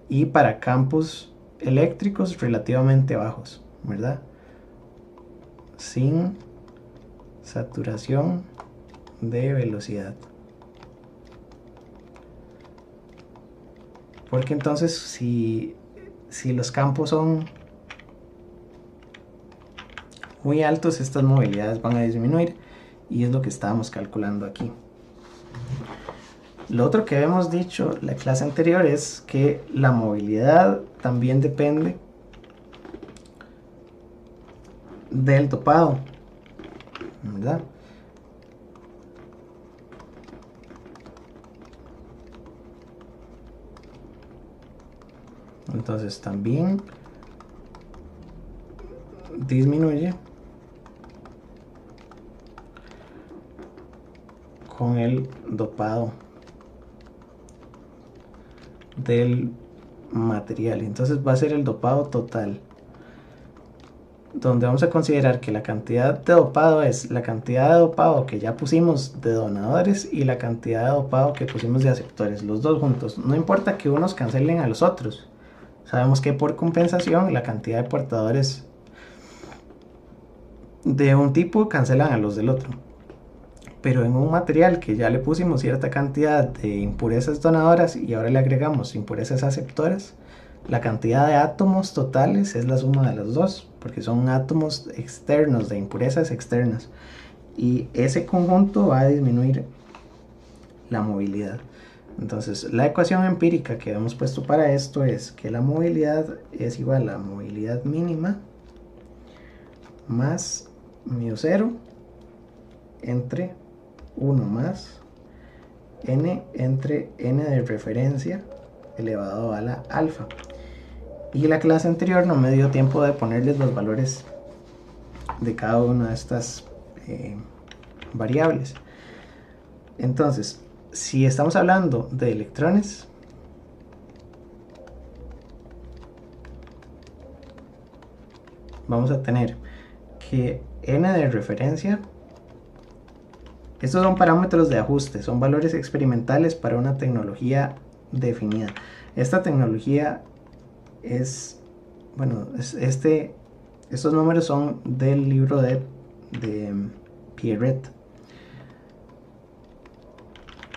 y para campos eléctricos relativamente bajos, ¿verdad? Sin saturación de velocidad. Porque entonces si los campos son muy altos, estas movilidades van a disminuir, y es lo que estábamos calculando aquí. Lo otro que habíamos dicho la clase anterior es que la movilidad también depende del dopado, ¿verdad? Entonces también disminuye con el dopado del material. Entonces va a ser el dopado total, donde vamos a considerar que la cantidad de dopado es la cantidad de dopado que ya pusimos de donadores y la cantidad de dopado que pusimos de aceptores, los dos juntos. No importa que unos cancelen a los otros. Sabemos que por compensación la cantidad de portadores de un tipo cancelan a los del otro. Pero en un material que ya le pusimos cierta cantidad de impurezas donadoras y ahora le agregamos impurezas aceptoras, la cantidad de átomos totales es la suma de los dos, porque son átomos externos, de impurezas externas. Y ese conjunto va a disminuir la movilidad. Entonces, la ecuación empírica que hemos puesto para esto es que la movilidad es igual a movilidad mínima más μ0 entre 1 más n entre n de referencia elevado a la alfa. Y la clase anterior no me dio tiempo de ponerles los valores de cada una de estas variables. Entonces, si estamos hablando de electrones, vamos a tener que n de referencia, estos son parámetros de ajuste, son valores experimentales para una tecnología definida. Esta tecnología es, bueno, estos números son del libro de Pierret,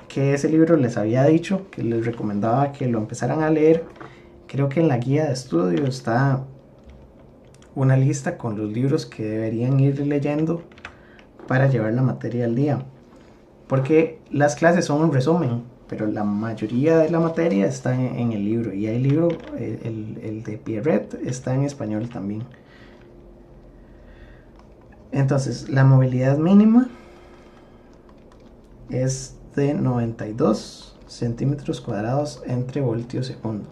que ese libro les había dicho que les recomendaba que lo empezaran a leer. Creo que en la guía de estudio está una lista con los libros que deberían ir leyendo para llevar la materia al día, porque las clases son un resumen, pero la mayoría de la materia está en el libro, y el libro, el de Pierret, está en español también. Entonces, la movilidad mínima es de 92 centímetros cuadrados entre voltio segundo,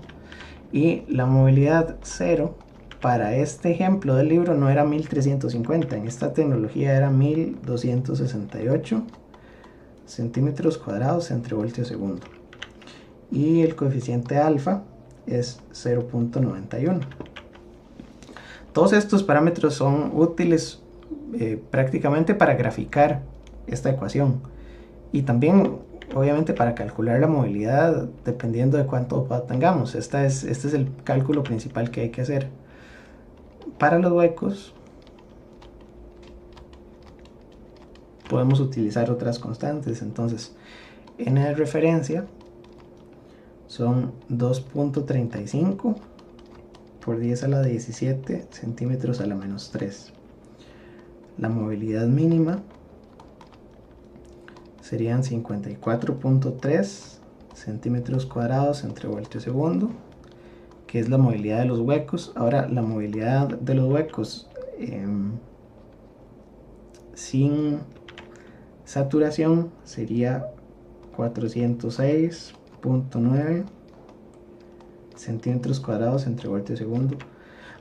y la movilidad cero para este ejemplo del libro no era 1350, en esta tecnología era 1268 centímetros cuadrados entre voltio segundo, y el coeficiente alfa es 0.91. Todos estos parámetros son útiles prácticamente para graficar esta ecuación, y también obviamente para calcular la movilidad dependiendo de cuánto dopado tengamos. Este es el cálculo principal que hay que hacer. Para los huecos podemos utilizar otras constantes. Entonces, n de referencia son 2.35 por 10 a la 17 centímetros a la menos 3. La movilidad mínima serían 54.3 centímetros cuadrados entre voltio segundo, que es la movilidad de los huecos. Ahora, la movilidad de los huecos sin saturación sería 406.9 centímetros cuadrados entre voltio segundo.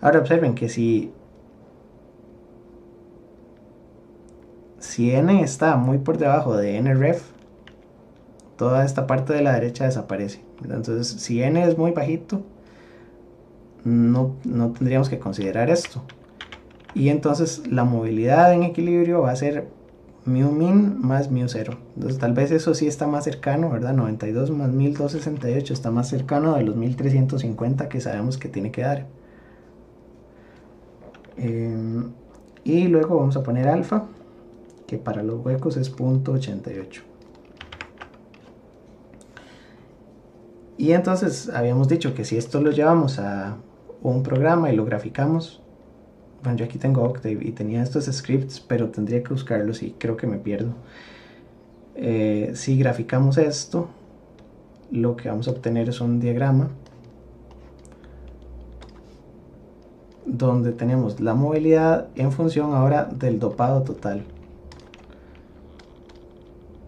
Ahora observen que si n está muy por debajo de nref, toda esta parte de la derecha desaparece. Entonces, si n es muy bajito, no tendríamos que considerar esto. Y entonces la movilidad en equilibrio va a ser mu min más mu 0. Entonces tal vez eso sí está más cercano, ¿verdad? 92 más 1268 está más cercano de los 1350 que sabemos que tiene que dar. Y luego vamos a poner alfa, que para los huecos es 0.88. Y entonces habíamos dicho que si esto lo llevamos a un programa y lo graficamos, bueno, yo aquí tengo Octave y tenía estos scripts, pero tendría que buscarlos y creo que me pierdo. Si graficamos esto, lo que vamos a obtener es un diagrama donde tenemos la movilidad en función ahora del dopado total.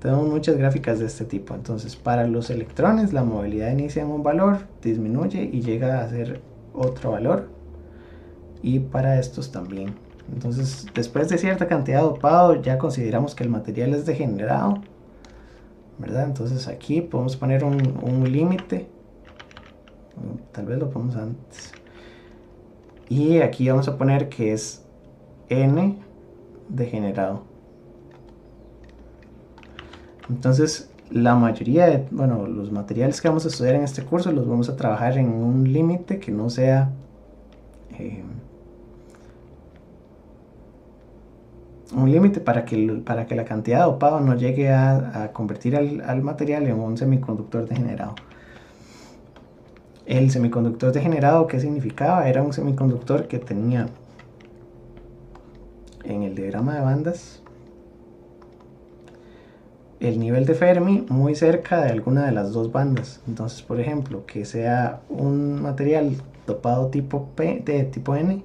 Tenemos muchas gráficas de este tipo. Entonces, para los electrones la movilidad inicia en un valor, disminuye y llega a ser otro valor, y para estos también. Entonces, después de cierta cantidad de dopado ya consideramos que el material es degenerado, ¿verdad? Entonces aquí podemos poner un límite, tal vez lo ponemos antes, y aquí vamos a poner que es N degenerado. Entonces la mayoría de, bueno, los materiales que vamos a estudiar en este curso los vamos a trabajar en un límite que no sea un límite para que la cantidad de dopado no llegue a convertir al material en un semiconductor degenerado. El semiconductor degenerado, ¿qué significaba? Era un semiconductor que tenía en el diagrama de bandas el nivel de Fermi muy cerca de alguna de las dos bandas. Entonces, por ejemplo, que sea un material dopado tipo P, de tipo N,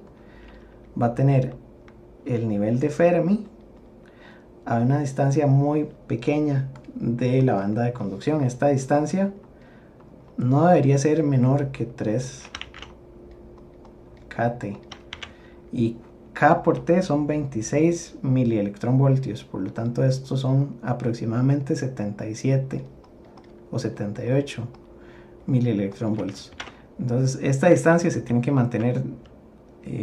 va a tener el nivel de Fermi a una distancia muy pequeña de la banda de conducción. Esta distancia no debería ser menor que 3 kT, y K por T son 26 milielectronvoltios, por lo tanto estos son aproximadamente 77 o 78 milielectronvolts. Entonces esta distancia se tiene que mantener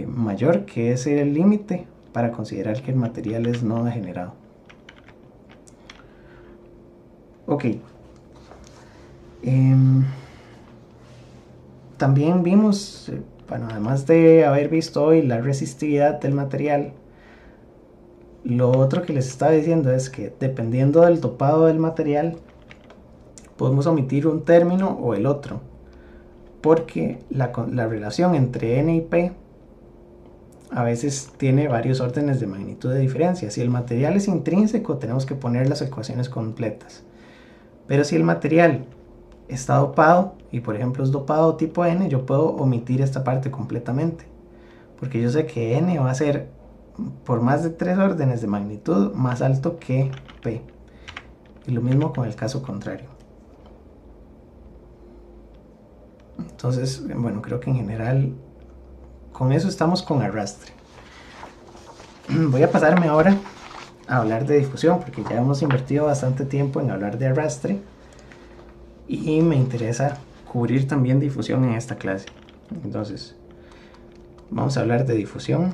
mayor, que es el límite para considerar que el material es no degenerado. Ok. También vimos, bueno, además de haber visto hoy la resistividad del material, lo otro que les estaba diciendo es que dependiendo del dopado del material podemos omitir un término o el otro, porque la relación entre N y P a veces tiene varios órdenes de magnitud de diferencia. Si el material es intrínseco, tenemos que poner las ecuaciones completas, pero si el material está dopado y por ejemplo es dopado tipo N, yo puedo omitir esta parte completamente, porque yo sé que N va a ser por más de 3 órdenes de magnitud más alto que P, y lo mismo con el caso contrario. Entonces, bueno, creo que en general con eso estamos con arrastre. Voy a pasarme ahora a hablar de difusión, porque ya hemos invertido bastante tiempo en hablar de arrastre y me interesa cubrir también difusión en esta clase. Entonces, vamos a hablar de difusión.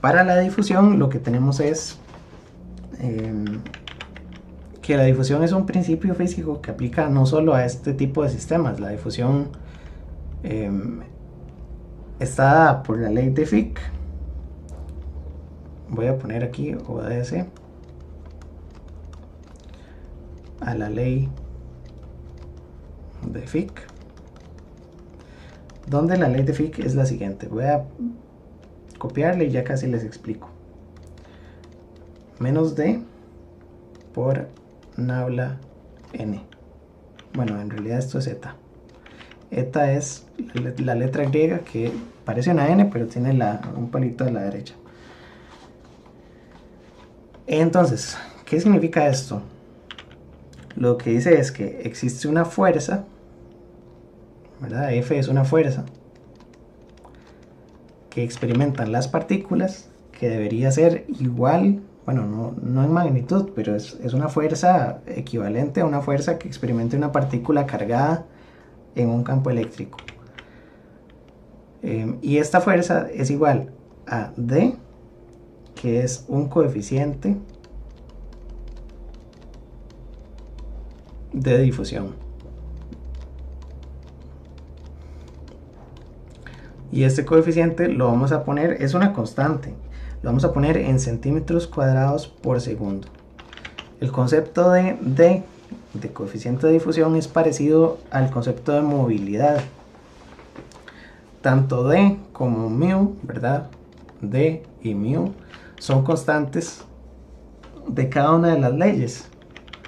Para la difusión lo que tenemos es que la difusión es un principio físico que aplica no solo a este tipo de sistemas. La difusión está dada por la ley de Fick. Voy a poner aquí obedece a la ley de Fick, donde la ley de Fick es la siguiente. Voy a copiarle y ya casi les explico. Menos D por nabla N. Bueno, en realidad esto es eta. Eta es la letra griega que parece una N, pero tiene un palito a la derecha. Entonces, ¿qué significa esto? Lo que dice es que existe una fuerza, ¿verdad? F es una fuerza que experimentan las partículas, que debería ser igual, bueno, no en magnitud, pero es una fuerza equivalente a una fuerza que experimente una partícula cargada en un campo eléctrico. Y esta fuerza es igual a D, que es un coeficiente de difusión. Y este coeficiente lo vamos a poner, es una constante, lo vamos a poner en centímetros cuadrados por segundo. El concepto de coeficiente de difusión es parecido al concepto de movilidad. Tanto D como mu, ¿verdad? D y mu son constantes de cada una de las leyes,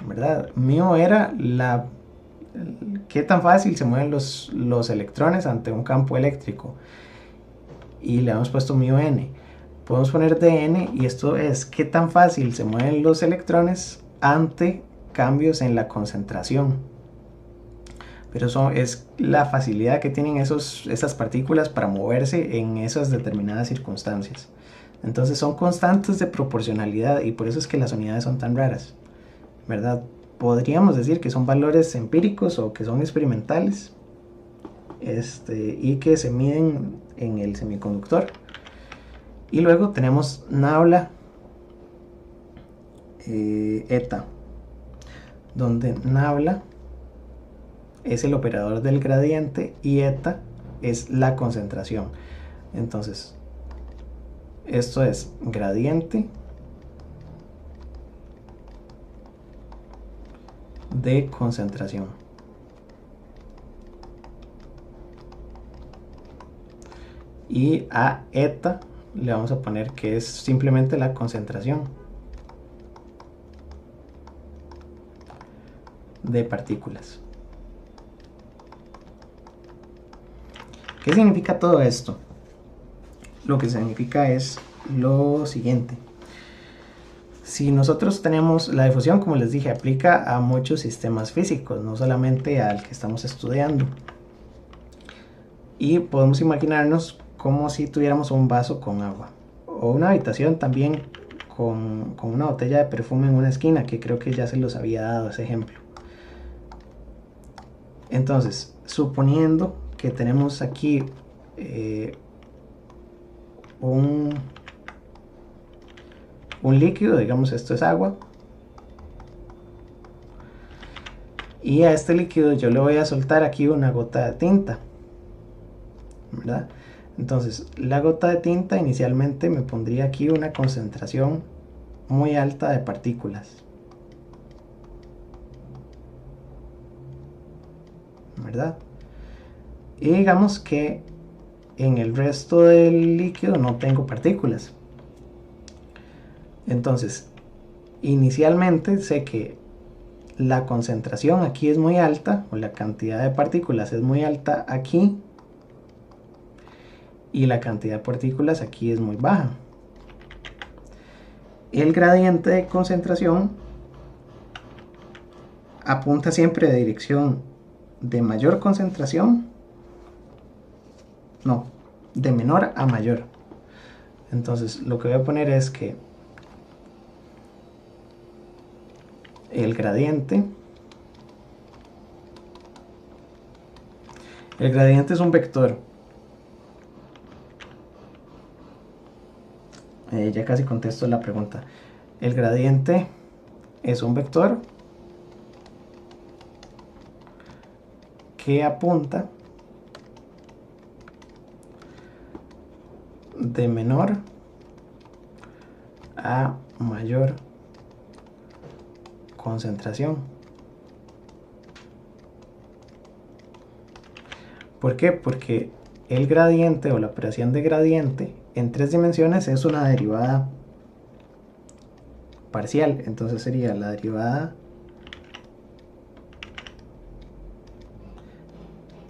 ¿verdad? Mío era qué tan fácil se mueven los electrones ante un campo eléctrico, y le hemos puesto mío n. Podemos poner dn, y esto es qué tan fácil se mueven los electrones ante cambios en la concentración. Pero eso es la facilidad que tienen esas partículas para moverse en esas determinadas circunstancias. Entonces son constantes de proporcionalidad, y por eso es que las unidades son tan raras, ¿verdad? Podríamos decir que son valores empíricos o que son experimentales, y que se miden en el semiconductor. Y luego tenemos nabla eta, donde nabla es el operador del gradiente y eta es la concentración. Entonces, esto es gradiente de concentración. Y a eta le vamos a poner que es simplemente la concentración de partículas. ¿Qué significa todo esto? Lo que significa es lo siguiente. Si nosotros tenemos la difusión, como les dije, aplica a muchos sistemas físicos, no solamente al que estamos estudiando. Y podemos imaginarnos como si tuviéramos un vaso con agua, o una habitación también con una botella de perfume en una esquina, que creo que ya se los había dado ese ejemplo. Entonces, suponiendo que tenemos aquí un líquido, digamos esto es agua, y a este líquido yo le voy a soltar aquí una gota de tinta, ¿verdad? Entonces la gota de tinta inicialmente me pondría aquí una concentración muy alta de partículas, ¿verdad? Y digamos que en el resto del líquido no tengo partículas. Entonces, inicialmente sé que la concentración aquí es muy alta, o la cantidad de partículas es muy alta aquí, y la cantidad de partículas aquí es muy baja. El gradiente de concentración apunta siempre de dirección de mayor concentración, no, de menor a mayor. Entonces lo que voy a poner es que el gradiente es un vector. Ya casi contesto la pregunta. El gradiente es un vector que apunta de menor a mayor concentración. ¿Por qué? Porque el gradiente o la operación de gradiente en 3 dimensiones es una derivada parcial. Entonces sería la derivada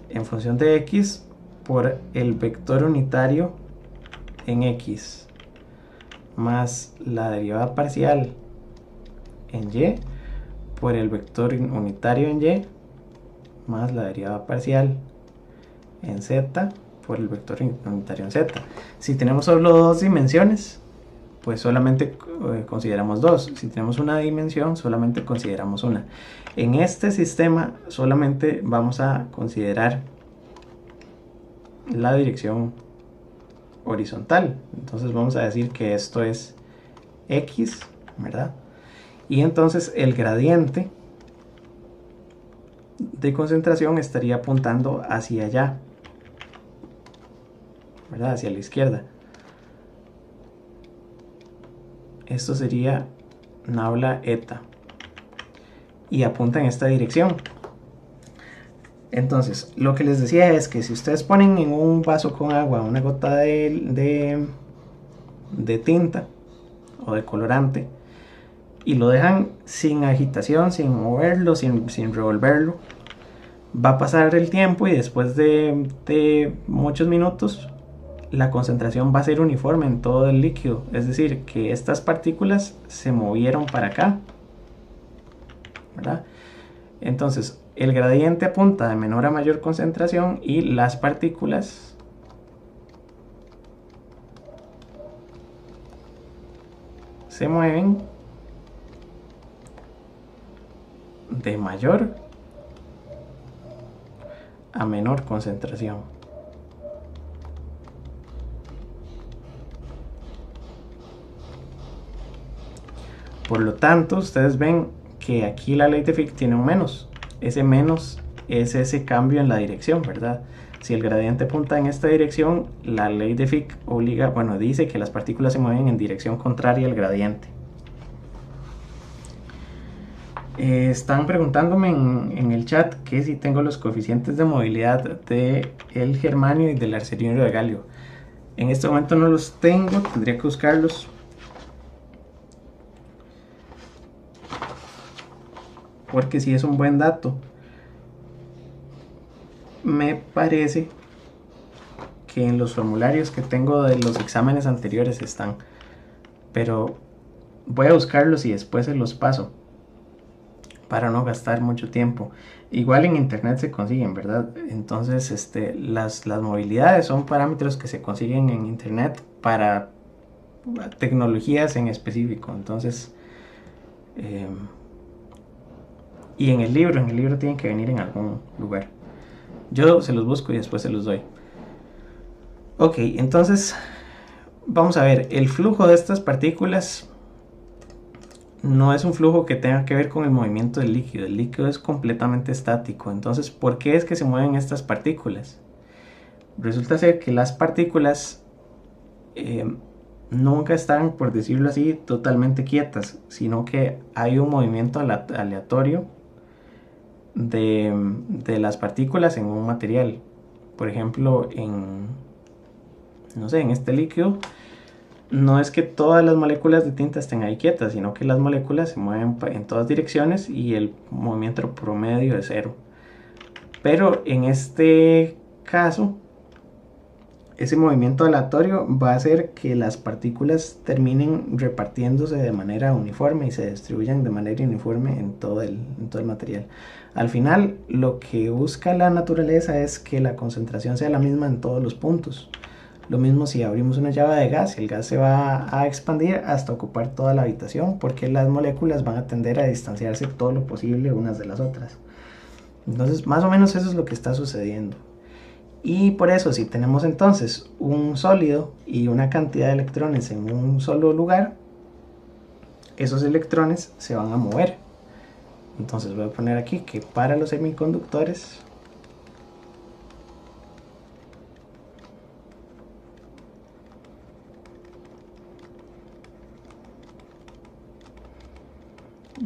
en función de x por el vector unitario en x más la derivada parcial en y por el vector unitario en y más la derivada parcial en z por el vector unitario en z. Si tenemos solo 2 dimensiones, pues solamente consideramos 2. Si tenemos una dimensión, solamente consideramos una. En este sistema solamente vamos a considerar la dirección horizontal. Entonces vamos a decir que esto es x, ¿verdad? Y entonces el gradiente de concentración estaría apuntando hacia allá, ¿verdad? Hacia la izquierda. Esto sería nabla eta y apunta en esta dirección. Entonces, lo que les decía es que si ustedes ponen en un vaso con agua una gota de tinta o de colorante, y lo dejan sin agitación, sin moverlo, sin revolverlo, va a pasar el tiempo y después de muchos minutos la concentración va a ser uniforme en todo el líquido. Es decir, que estas partículas se movieron para acá, ¿verdad? Entonces, el gradiente apunta de menor a mayor concentración y las partículas se mueven de mayor a menor concentración. Por lo tanto, ustedes ven que aquí la ley de Fick tiene un menos. Ese menos es ese cambio en la dirección, ¿verdad? Si el gradiente apunta en esta dirección, la ley de Fick obliga, bueno, dice que las partículas se mueven en dirección contraria al gradiente. Están preguntándome en el chat que si tengo los coeficientes de movilidad del germanio y del arsenio de galio. En este momento no los tengo, tendría que buscarlos. Porque sí es un buen dato. Me parece que en los formularios que tengo de los exámenes anteriores están. Pero voy a buscarlos y después se los paso, para no gastar mucho tiempo. Igual en internet se consiguen, ¿verdad? Entonces las movilidades son parámetros que se consiguen en internet para tecnologías en específico. Entonces y en el libro tienen que venir en algún lugar. Yo se los busco y después se los doy. Ok, entonces vamos a ver, el flujo de estas partículas no es un flujo que tenga que ver con el movimiento del líquido. El líquido es completamente estático. Entonces, ¿por qué es que se mueven estas partículas? Resulta ser que las partículas nunca están, por decirlo así, totalmente quietas, sino que hay un movimiento aleatorio de las partículas en un material. Por ejemplo, no sé, en este líquido, no es que todas las moléculas de tinta estén ahí quietas, sino que las moléculas se mueven en todas direcciones y el movimiento promedio es cero. Pero en este caso, ese movimiento aleatorio va a hacer que las partículas terminen repartiéndose de manera uniforme y se distribuyan de manera uniforme en todo el material. Al final, lo que busca la naturaleza es que la concentración sea la misma en todos los puntos. Lo mismo si abrimos una llave de gas, el gas se va a expandir hasta ocupar toda la habitación, porque las moléculas van a tender a distanciarse todo lo posible unas de las otras. Entonces, más o menos eso es lo que está sucediendo. Y por eso, si tenemos entonces un sólido y una cantidad de electrones en un solo lugar, esos electrones se van a mover. Entonces voy a poner aquí que para los semiconductores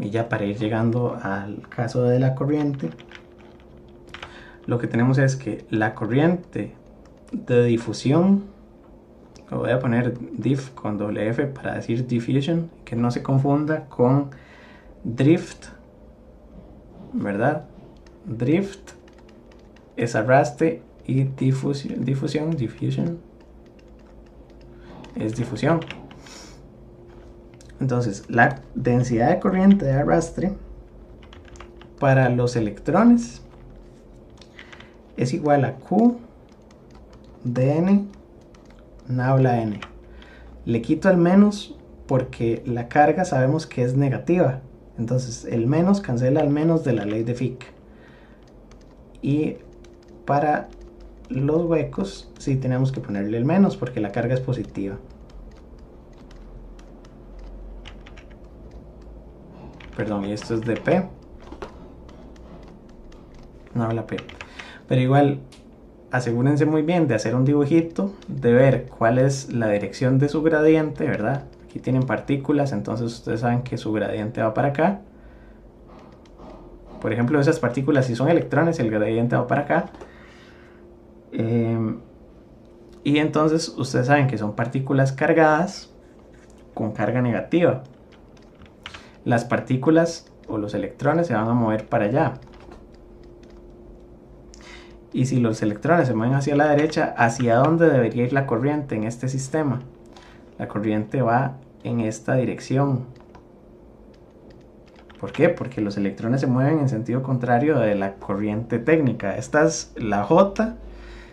y ya para ir llegando al caso de la corriente, lo que tenemos es que la corriente de difusión, lo voy a poner diff con doble F para decir diffusion, que no se confunda con drift, ¿verdad? Drift es arrastre y diffusion es difusión. Entonces, la densidad de corriente de arrastre para los electrones es igual a Q dn nabla n. Le quito el menos porque la carga sabemos que es negativa. Entonces el menos cancela el menos de la ley de Fick. Y para los huecos sí tenemos que ponerle el menos porque la carga es positiva. Perdón, y esto es de P. No la P. Pero igual, asegúrense muy bien de hacer un dibujito, de ver cuál es la dirección de su gradiente, ¿verdad? Aquí tienen partículas, entonces ustedes saben que su gradiente va para acá. Por ejemplo, esas partículas, si son electrones, el gradiente va para acá. Y entonces ustedes saben que son partículas cargadas con carga negativa. las partículas o los electrones se van a mover para allá. Y si los electrones se mueven hacia la derecha, ¿hacia dónde debería ir la corriente en este sistema? La corriente va en esta dirección. ¿Por qué? Porque los electrones se mueven en sentido contrario de la corriente técnica. Esta es la J,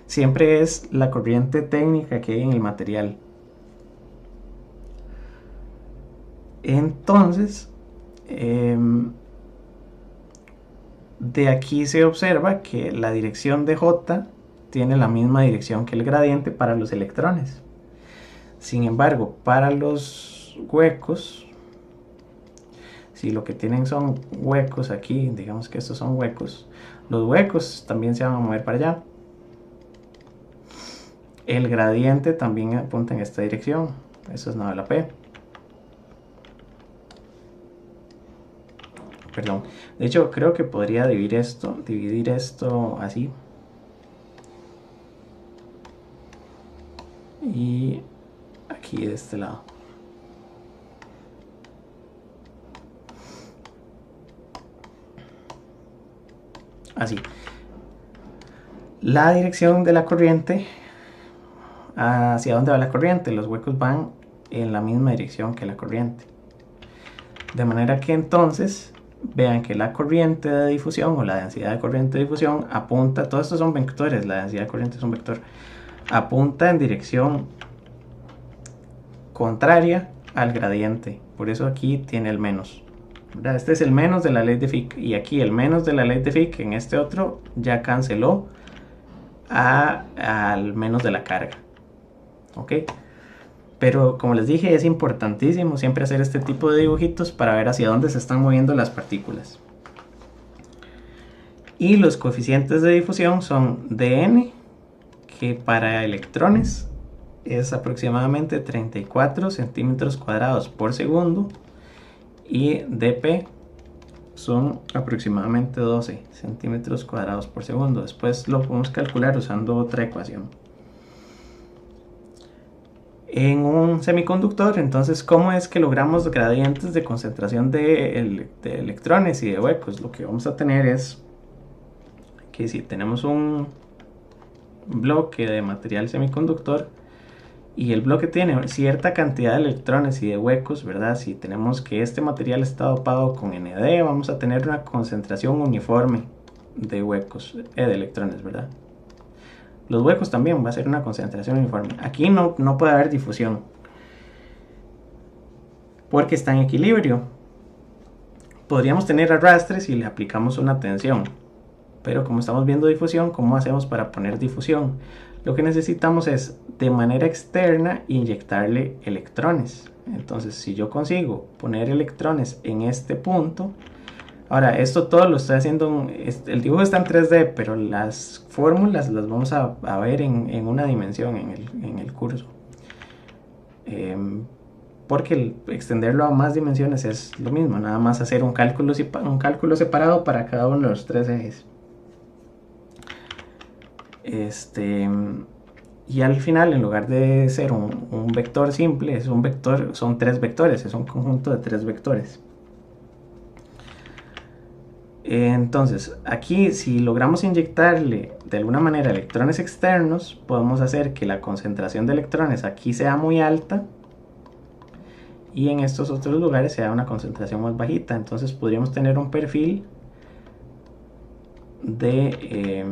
siempre es la corriente técnica que hay en el material. Entonces, de aquí se observa que la dirección de J tiene la misma dirección que el gradiente para los electrones. Sin embargo, para los huecos, si lo que tienen son huecos aquí, digamos que estos son huecos, los huecos también se van a mover para allá. El gradiente también apunta en esta dirección. Eso es nada de la P. Perdón. De hecho, creo que podría dividir esto así. Y aquí de este lado. Así. La dirección de la corriente, ¿hacia dónde va la corriente? Los huecos van en la misma dirección que la corriente. De manera que entonces vean que la corriente de difusión o la densidad de corriente de difusión apunta, todos estos son vectores, la densidad de corriente es un vector, apunta en dirección contraria al gradiente. Por eso aquí tiene el menos. ¿Verdad? Este es el menos de la ley de Fick, y aquí el menos de la ley de Fick en este otro ya canceló al menos de la carga. ¿Ok? Pero como les dije, es importantísimo siempre hacer este tipo de dibujitos para ver hacia dónde se están moviendo las partículas. Y los coeficientes de difusión son dn, que para electrones es aproximadamente 34 centímetros cuadrados por segundo, y dp son aproximadamente 12 centímetros cuadrados por segundo. Después lo podemos calcular usando otra ecuación. En un semiconductor, entonces, ¿cómo es que logramos gradientes de concentración de electrones y de huecos? Lo que vamos a tener es que si tenemos un bloque de material semiconductor y el bloque tiene cierta cantidad de electrones y de huecos, ¿verdad? Si tenemos que este material está dopado con Nd, vamos a tener una concentración uniforme de huecos, de electrones, ¿verdad? Los huecos también va a ser una concentración uniforme. Aquí no puede haber difusión, porque está en equilibrio. Podríamos tener arrastre si le aplicamos una tensión, pero como estamos viendo difusión, ¿cómo hacemos para poner difusión? Lo que necesitamos es de manera externa inyectarle electrones. Entonces, si yo consigo poner electrones en este punto, ahora esto todo lo estoy haciendo, el dibujo está en 3D, pero las fórmulas las vamos a ver en una dimensión en el curso. Porque extenderlo a más dimensiones es lo mismo, nada más hacer un cálculo separado para cada uno de los tres ejes. Y al final, en lugar de ser un vector simple, es un vector, son tres vectores, es un conjunto de tres vectores. Entonces, aquí si logramos inyectarle de alguna manera electrones externos, podemos hacer que la concentración de electrones aquí sea muy alta y en estos otros lugares sea una concentración más bajita. Entonces podríamos tener un perfil de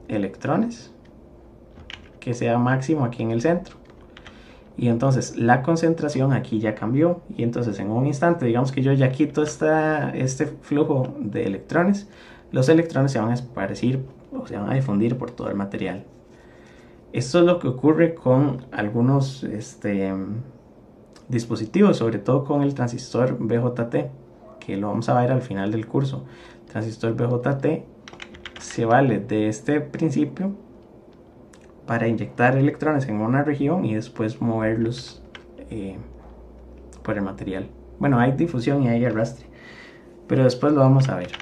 electrones que sea máximo aquí en el centro, y entonces la concentración aquí ya cambió, y entonces en un instante, digamos que yo ya quito este flujo de electrones, los electrones se van a esparcir o se van a difundir por todo el material. Esto es lo que ocurre con algunos dispositivos, sobre todo con el transistor BJT, que lo vamos a ver al final del curso. El transistor BJT se vale de este principio para inyectar electrones en una región y después moverlos por el material. Bueno, hay difusión y hay arrastre, pero después lo vamos a ver.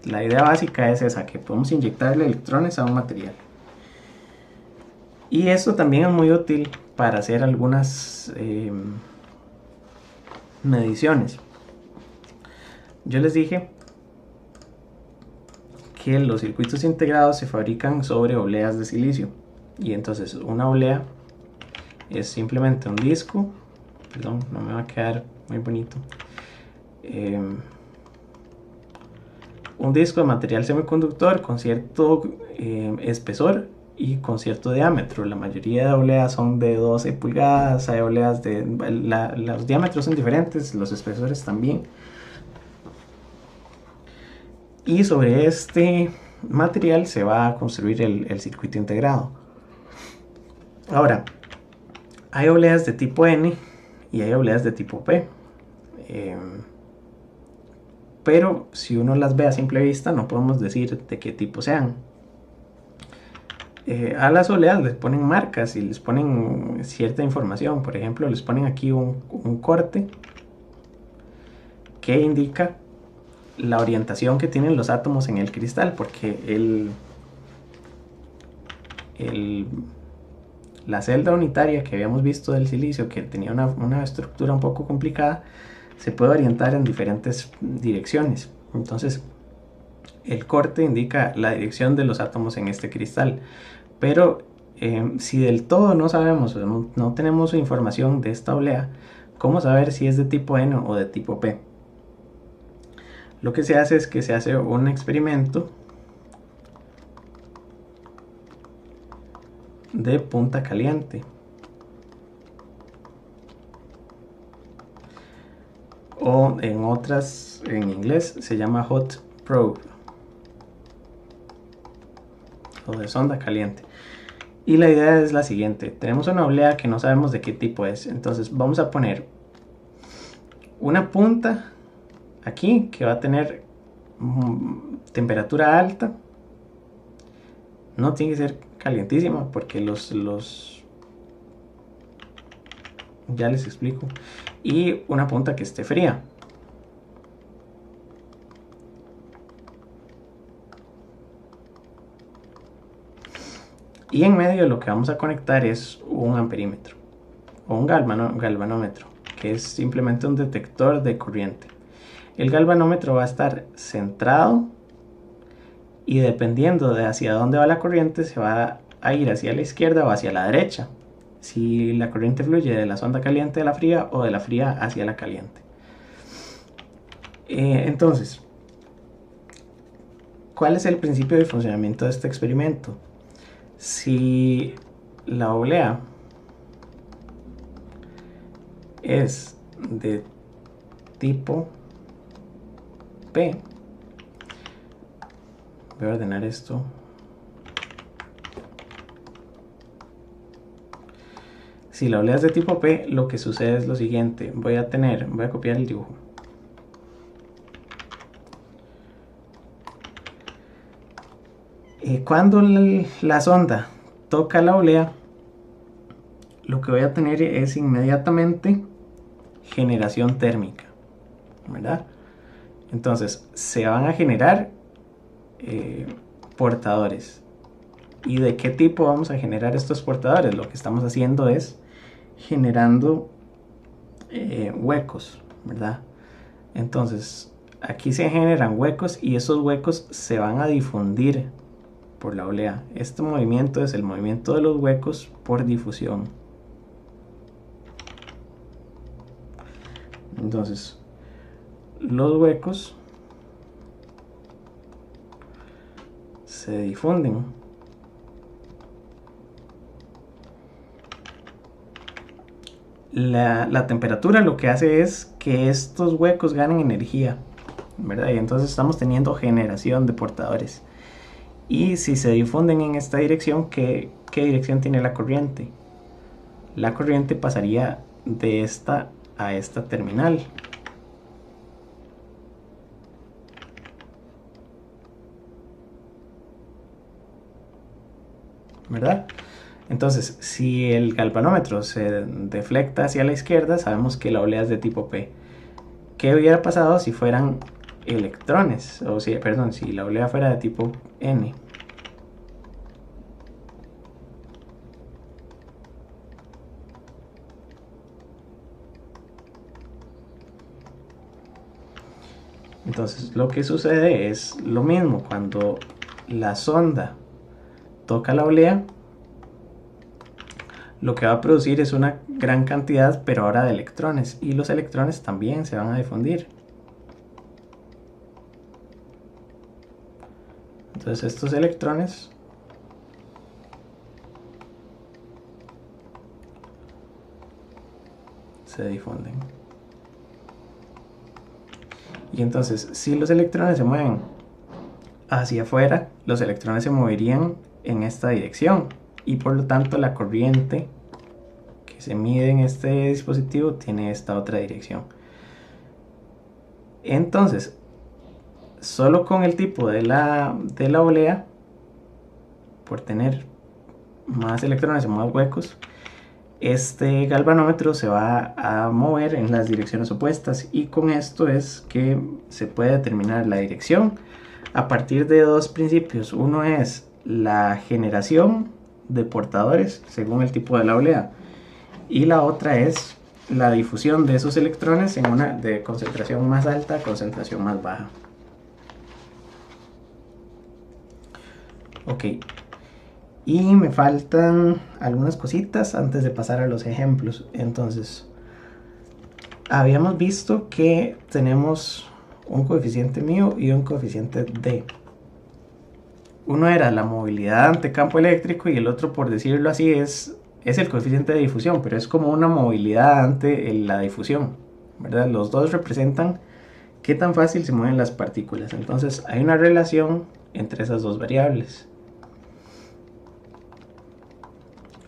La idea básica es esa, que podemos inyectarle electrones a un material. Y esto también es muy útil para hacer algunas mediciones. Yo les dije que los circuitos integrados se fabrican sobre obleas de silicio. Y entonces una oblea es simplemente un disco, perdón, no me va a quedar muy bonito, un disco de material semiconductor con cierto espesor y con cierto diámetro. La mayoría de obleas son de 12 pulgadas, hay obleas de... los diámetros son diferentes, los espesores también. Y sobre este material se va a construir el circuito integrado. Ahora, hay obleas de tipo N y hay obleas de tipo P. Pero si uno las ve a simple vista no podemos decir de qué tipo sean. A las obleas les ponen marcas y les ponen cierta información. Por ejemplo, les ponen aquí un corte que indica la orientación que tienen los átomos en el cristal, porque la celda unitaria que habíamos visto del silicio, que tenía una estructura un poco complicada, se puede orientar en diferentes direcciones. Entonces, el corte indica la dirección de los átomos en este cristal. Pero si del todo no sabemos, no tenemos información de esta oblea, ¿cómo saber si es de tipo N o de tipo P? Lo que se hace es que se hace un experimento de punta caliente, o en inglés se llama hot probe, o de sonda caliente. Y la idea es la siguiente: tenemos una oblea que no sabemos de qué tipo es, entonces vamos a poner una punta aquí que va a tener temperatura alta. No tiene que ser calientísima porque ya les explico. Y una punta que esté fría. Y en medio lo que vamos a conectar es un amperímetro o un galvanómetro, que es simplemente un detector de corriente. El galvanómetro va a estar centrado y dependiendo de hacia dónde va la corriente se va a ir hacia la izquierda o hacia la derecha, si la corriente fluye de la sonda caliente a la fría o de la fría hacia la caliente. Entonces, ¿cuál es el principio de funcionamiento de este experimento? Si la oblea es de tipo P, voy a ordenar esto. Si la oblea es de tipo P, lo que sucede es lo siguiente. Voy a copiar el dibujo. Cuando la sonda toca la oblea, lo que voy a tener es inmediatamente generación térmica, ¿verdad? Entonces se van a generar portadores. ¿Y de qué tipo vamos a generar estos portadores? Lo que estamos haciendo es generando huecos, ¿verdad? Entonces aquí se generan huecos y esos huecos se van a difundir por la oblea. Este movimiento es el movimiento de los huecos por difusión. Entonces, los huecos se difunden. La temperatura lo que hace es que estos huecos ganen energía, ¿verdad? Y entonces estamos teniendo generación de portadores. Y si se difunden en esta dirección, ¿qué dirección tiene la corriente? La corriente pasaría de esta a esta terminal. ¿Verdad? Entonces, si el galvanómetro se deflecta hacia la izquierda, sabemos que la oblea es de tipo P. ¿Qué hubiera pasado si fueran electrones? O si, perdón, si la oblea fuera de tipo N. Entonces lo que sucede es lo mismo. Cuando la sonda toca la olea, lo que va a producir es una gran cantidad, pero ahora de electrones, y los electrones también se van a difundir. Entonces estos electrones se difunden. Y entonces, si los electrones se mueven hacia afuera, los electrones se moverían en esta dirección, y por lo tanto la corriente que se mide en este dispositivo tiene esta otra dirección. Entonces, solo con el tipo de la olea, por tener más electrones en más huecos, este galvanómetro se va a mover en las direcciones opuestas, y con esto es que se puede determinar la dirección a partir de dos principios. Uno es la generación de portadores según el tipo de la olea, y la otra es la difusión de esos electrones en una de concentración más alta a concentración más baja. Ok, y me faltan algunas cositas antes de pasar a los ejemplos. Entonces, habíamos visto que tenemos un coeficiente μ y un coeficiente d. Uno era la movilidad ante campo eléctrico, y el otro, por decirlo así, es el coeficiente de difusión, pero es como una movilidad ante la difusión, ¿verdad? Los dos representan qué tan fácil se mueven las partículas. Entonces hay una relación entre esas dos variables.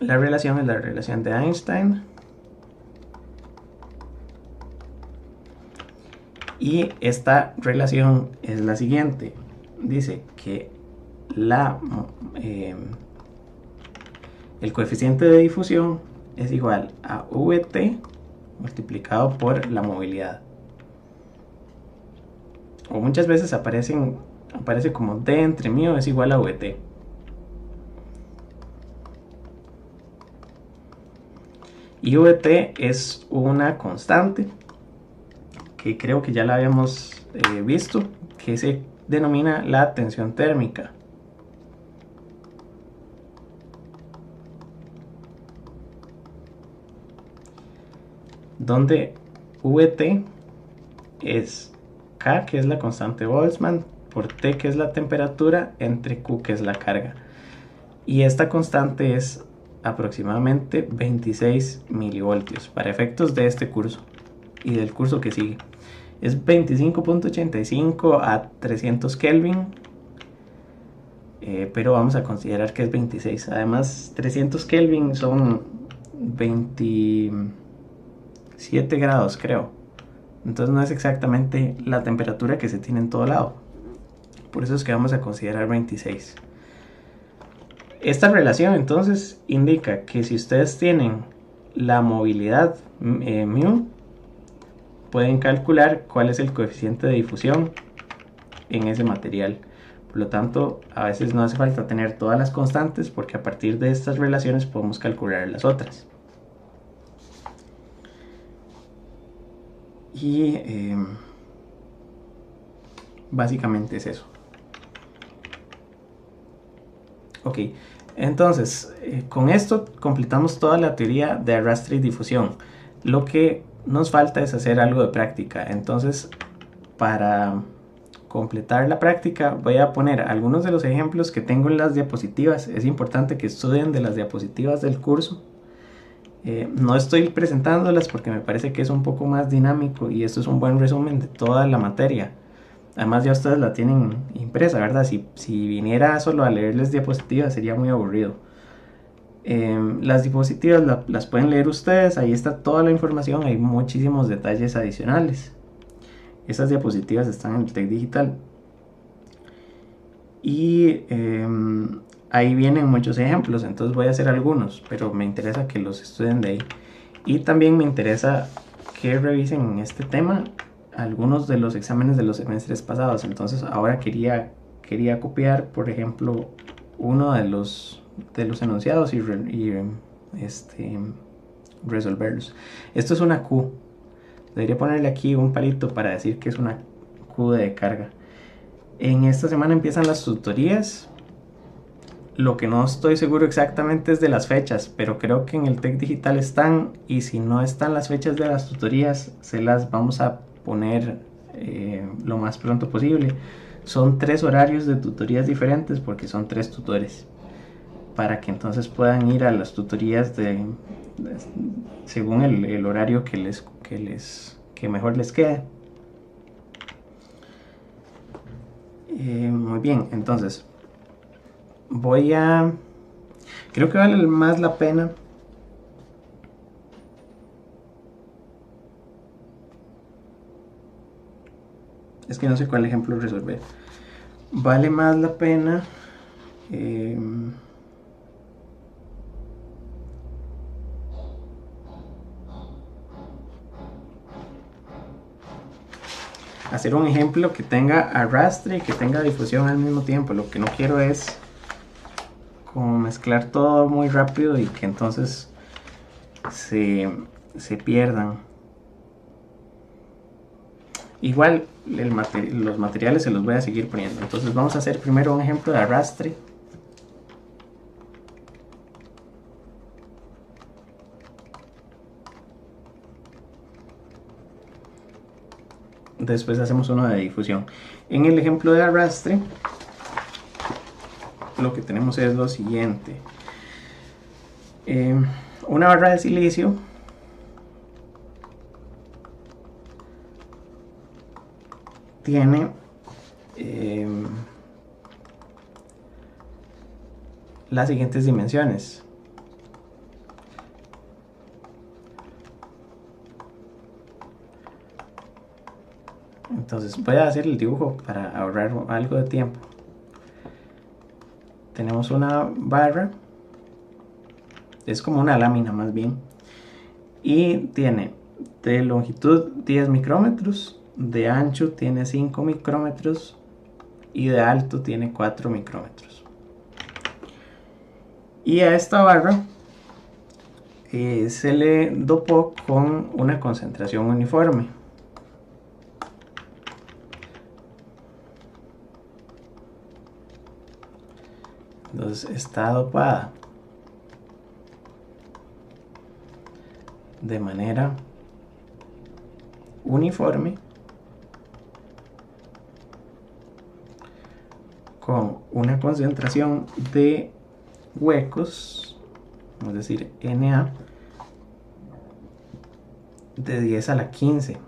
La relación es la relación de Einstein, y esta relación es la siguiente. Dice que el coeficiente de difusión es igual a Vt multiplicado por la movilidad. O muchas veces aparece como D entre μ es igual a Vt. Y Vt es una constante que creo que ya la habíamos visto, que se denomina la tensión térmica. Donde Vt es K, que es la constante Boltzmann, por T, que es la temperatura, entre Q, que es la carga. Y esta constante es aproximadamente 26 milivoltios para efectos de este curso y del curso que sigue. Es 25.85 a 300 Kelvin, pero vamos a considerar que es 26. Además, 300 Kelvin son 27 grados, creo. Entonces no es exactamente la temperatura que se tiene en todo lado. Por eso es que vamos a considerar 26. Esta relación entonces indica que si ustedes tienen la movilidad μ, pueden calcular cuál es el coeficiente de difusión en ese material. Por lo tanto, a veces no hace falta tener todas las constantes, porque a partir de estas relaciones podemos calcular las otras. Y básicamente es eso. Ok, entonces con esto completamos toda la teoría de arrastre y difusión. Lo que nos falta es hacer algo de práctica. Entonces, para completar la práctica, voy a poner algunos de los ejemplos que tengo en las diapositivas. Es importante que estudien de las diapositivas del curso. No estoy presentándolas porque me parece que es un poco más dinámico, y esto es un buen resumen de toda la materia. Además, ya ustedes la tienen impresa, ¿verdad? Si viniera solo a leerles diapositivas sería muy aburrido. Las diapositivas las pueden leer ustedes, ahí está toda la información, hay muchísimos detalles adicionales. Estas diapositivas están en el TEC Digital. Y ahí vienen muchos ejemplos, entonces voy a hacer algunos, pero me interesa que los estudien de ahí. Y también me interesa que revisen este tema algunos de los exámenes de los semestres pasados. Entonces ahora quería copiar, por ejemplo, uno de los enunciados y resolverlos. Esto es una Q. Debería ponerle aquí un palito para decir que es una Q de carga. En esta semana empiezan las tutorías. Lo que no estoy seguro exactamente es de las fechas, pero creo que en el TEC Digital están, y si no están las fechas de las tutorías, se las vamos a poner lo más pronto posible. Son 3 horarios de tutorías diferentes porque son 3 tutores, para que entonces puedan ir a las tutorías según el horario que mejor les quede. Muy bien, entonces creo que vale más la pena es que no sé cuál ejemplo resolver. Vale más la pena hacer un ejemplo que tenga arrastre y que tenga difusión al mismo tiempo. Lo que no quiero es como mezclar todo muy rápido y que entonces se pierdan. Igual los materiales se los voy a seguir poniendo. Entonces vamos a hacer primero un ejemplo de arrastre. Después hacemos uno de difusión. En el ejemplo de arrastre, lo que tenemos es lo siguiente. Una barra de silicio tiene las siguientes dimensiones. Entonces voy a hacer el dibujo para ahorrar algo de tiempo. Tenemos una barra, es como una lámina más bien, y tiene de longitud 10 micrómetros, de ancho tiene 5 micrómetros y de alto tiene 4 micrómetros. Y a esta barra se le dopó con una concentración uniforme. Entonces está dopada de manera uniforme con una concentración de huecos, vamos a decir Na, de 10 a la 15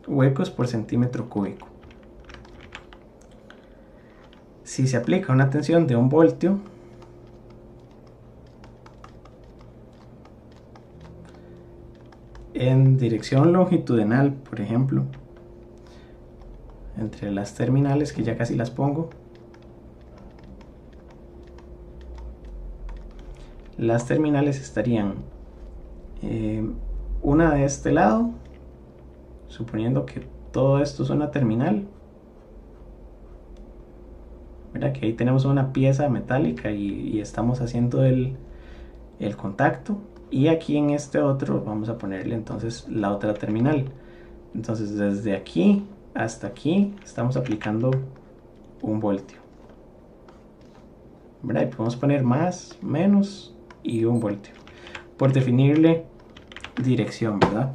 huecos por centímetro cúbico. Si se aplica una tensión de 1 voltio, en dirección longitudinal, por ejemplo, entre las terminales, que ya casi las pongo, las terminales estarían una de este lado, suponiendo que todo esto es una terminal. Mira que ahí tenemos una pieza metálica y estamos haciendo el contacto. Y aquí en este otro vamos a ponerle entonces la otra terminal. Entonces desde aquí hasta aquí estamos aplicando 1 voltio. ¿Verdad? Y podemos poner más, menos y 1 voltio. Por definirle dirección, ¿verdad?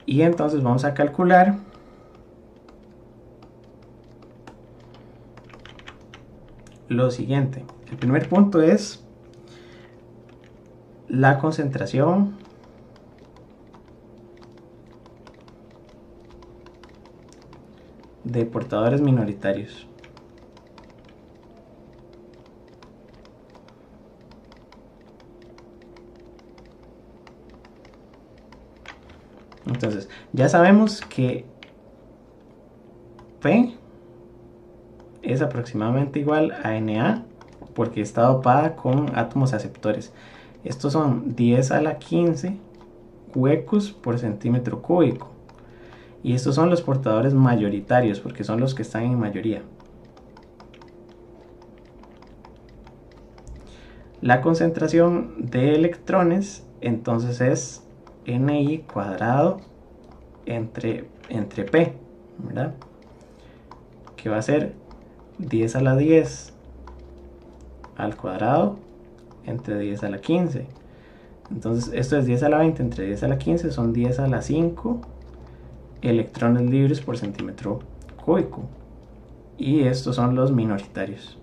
Y entonces vamos a calcular lo siguiente. El primer punto es la concentración de portadores minoritarios. Entonces, ya sabemos que P es aproximadamente igual a Na porque está dopada con átomos aceptores. Estos son 10 a la 15 huecos por centímetro cúbico. Y estos son los portadores mayoritarios porque son los que están en mayoría. La concentración de electrones entonces es NI cuadrado entre P, ¿verdad? Que va a ser 10 a la 10 al cuadrado entre 10 a la 15. Entonces esto es 10 a la 20 entre 10 a la 15, son 10 a la 5 electrones libres por centímetro cúbico. Y estos son los minoritarios.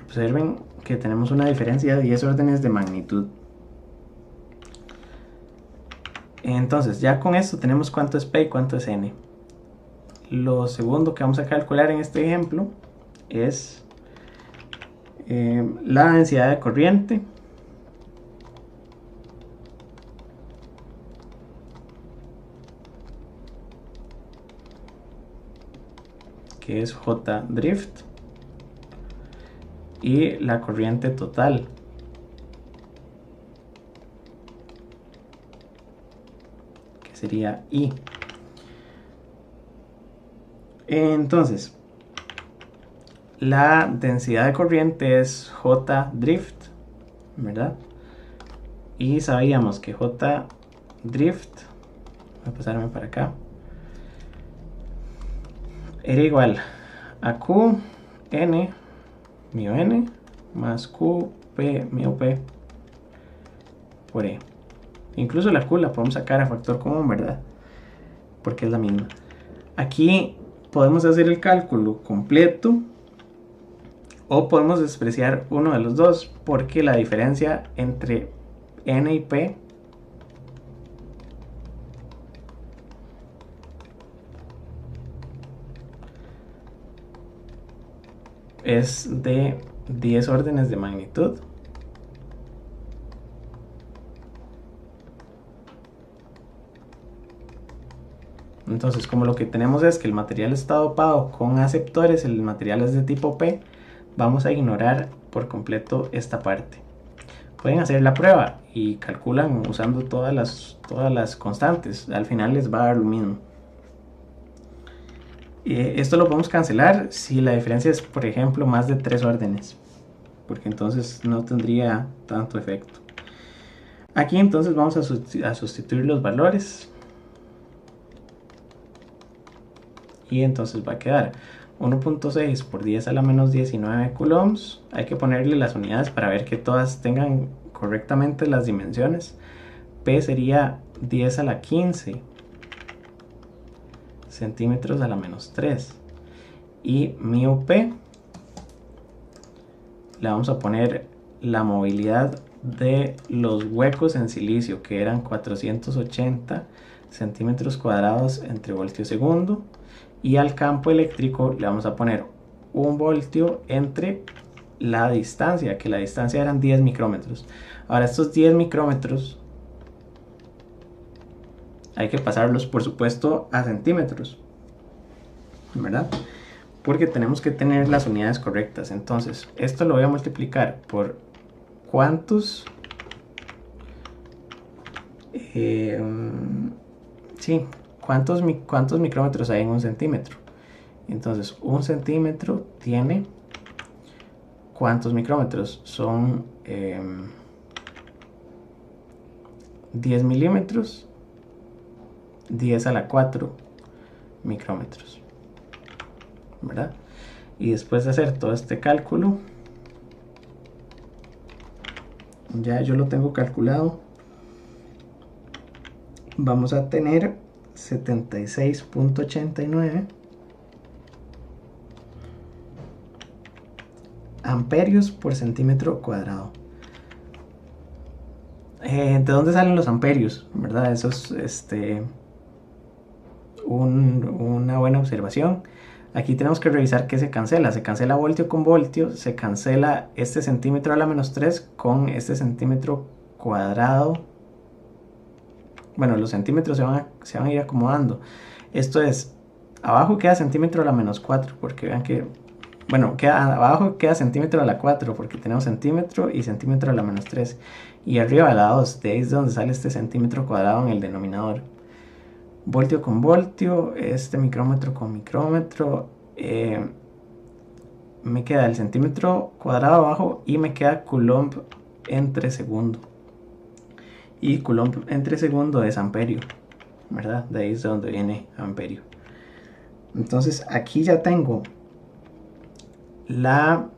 Observen que tenemos una diferencia de 10 órdenes de magnitud. Entonces ya con esto tenemos cuánto es P y cuánto es N. Lo segundo que vamos a calcular en este ejemplo es la densidad de corriente, que es J drift, y la corriente total, que sería I. Entonces, la densidad de corriente es J drift, ¿verdad? Y sabíamos que J drift, voy a pasarme para acá, era igual a Q N mío N más Q P mío P por E. Incluso la Q la podemos sacar a factor común, ¿verdad? Porque es la misma. Aquí podemos hacer el cálculo completo o podemos despreciar uno de los dos, porque la diferencia entre N y P es de 10 órdenes de magnitud. Entonces, como lo que tenemos es que el material está dopado con aceptores, el material es de tipo P, vamos a ignorar por completo esta parte. Pueden hacer la prueba y calculan usando todas las constantes, al final les va a dar lo mismo. Esto lo podemos cancelar si la diferencia es, por ejemplo, más de 3 órdenes, porque entonces no tendría tanto efecto. Aquí entonces vamos a sustituir los valores y entonces va a quedar 1.6 por 10 a la menos 19 coulombs. Hay que ponerle las unidades para ver que todas tengan correctamente las dimensiones. P sería 10 a la 15 centímetros a la menos 3. Y mío P, le vamos a poner la movilidad de los huecos en silicio, que eran 480 centímetros cuadrados entre voltio segundo. Y al campo eléctrico le vamos a poner 1 voltio entre la distancia, que la distancia eran 10 micrómetros. Ahora estos 10 micrómetros hay que pasarlos, por supuesto, a centímetros, ¿verdad? Porque tenemos que tener las unidades correctas. Entonces, esto lo voy a multiplicar por cuántos cuántos micrómetros hay en un centímetro. Entonces, un centímetro tiene ¿cuántos micrómetros? Son 10 milímetros, 10 a la 4 micrómetros, ¿verdad? Y después de hacer todo este cálculo, ya yo lo tengo calculado, vamos a tener 76.89 amperios por centímetro cuadrado. ¿De dónde salen los amperios? ¿Verdad? Eso es una buena observación. Aquí tenemos que revisar qué se cancela. Se cancela voltio con voltio, se cancela este centímetro a la menos 3 con este centímetro cuadrado. Bueno, los centímetros se van a ir acomodando. Esto es, abajo queda centímetro a la menos 4, porque vean que, bueno, abajo queda centímetro a la 4, porque tenemos centímetro y centímetro a la menos 3. Y arriba a la 2, de ahí es donde sale este centímetro cuadrado en el denominador. Voltio con voltio, este micrómetro con micrómetro, me queda el centímetro cuadrado abajo y me queda coulomb entre segundo. Y Coulomb entre segundo es amperio, ¿verdad? De ahí es de donde viene amperio. Entonces aquí ya tengo la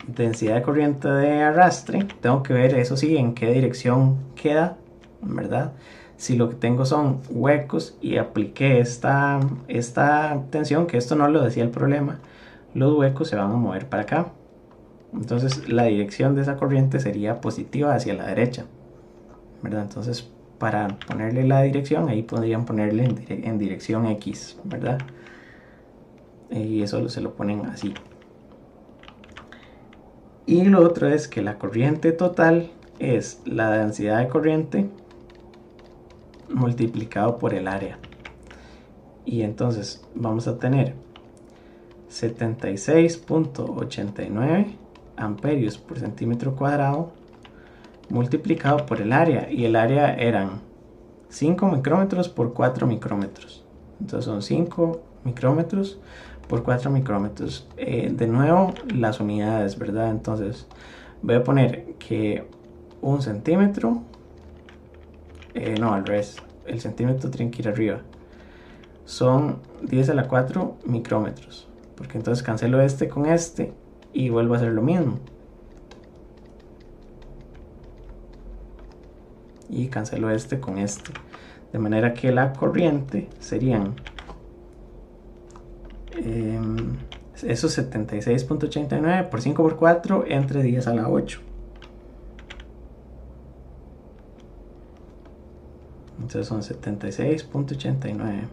densidad de corriente de arrastre. Tengo que ver, eso sí, en qué dirección queda, ¿verdad? Si lo que tengo son huecos y apliqué esta tensión, que esto no lo decía el problema, los huecos se van a mover para acá. Entonces la dirección de esa corriente sería positiva hacia la derecha, ¿verdad? Entonces para ponerle la dirección, ahí podrían ponerle en dirección X, ¿verdad? Y eso se lo ponen así. Y lo otro es que la corriente total es la densidad de corriente multiplicado por el área. Y entonces vamos a tener 76.89 amperios por centímetro cuadrado multiplicado por el área. Y el área eran 5 micrómetros por 4 micrómetros. Entonces son 5 micrómetros por 4 micrómetros. De nuevo las unidades, ¿verdad? Entonces voy a poner que un centímetro, no, al revés, el centímetro tiene que ir arriba, son 10 a la 4 micrómetros, porque entonces cancelo este con este y vuelvo a hacer lo mismo. Y cancelo este con este. De manera que la corriente serían esos 76.89 por 5 por 4 entre 10 a la 8. Entonces son 76.89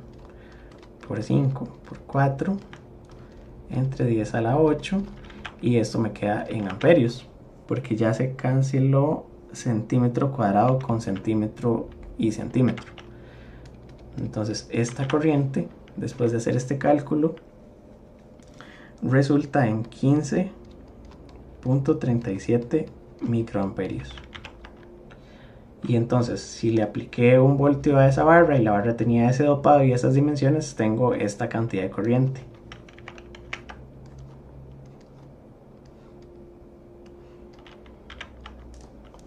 por 5 por 4 entre 10 a la 8. Y esto me queda en amperios, porque ya se canceló centímetro cuadrado con centímetro y centímetro. Entonces esta corriente, después de hacer este cálculo, resulta en 15.37 microamperios. Y entonces si le apliqué un voltio a esa barra y la barra tenía ese dopado y esas dimensiones, tengo esta cantidad de corriente.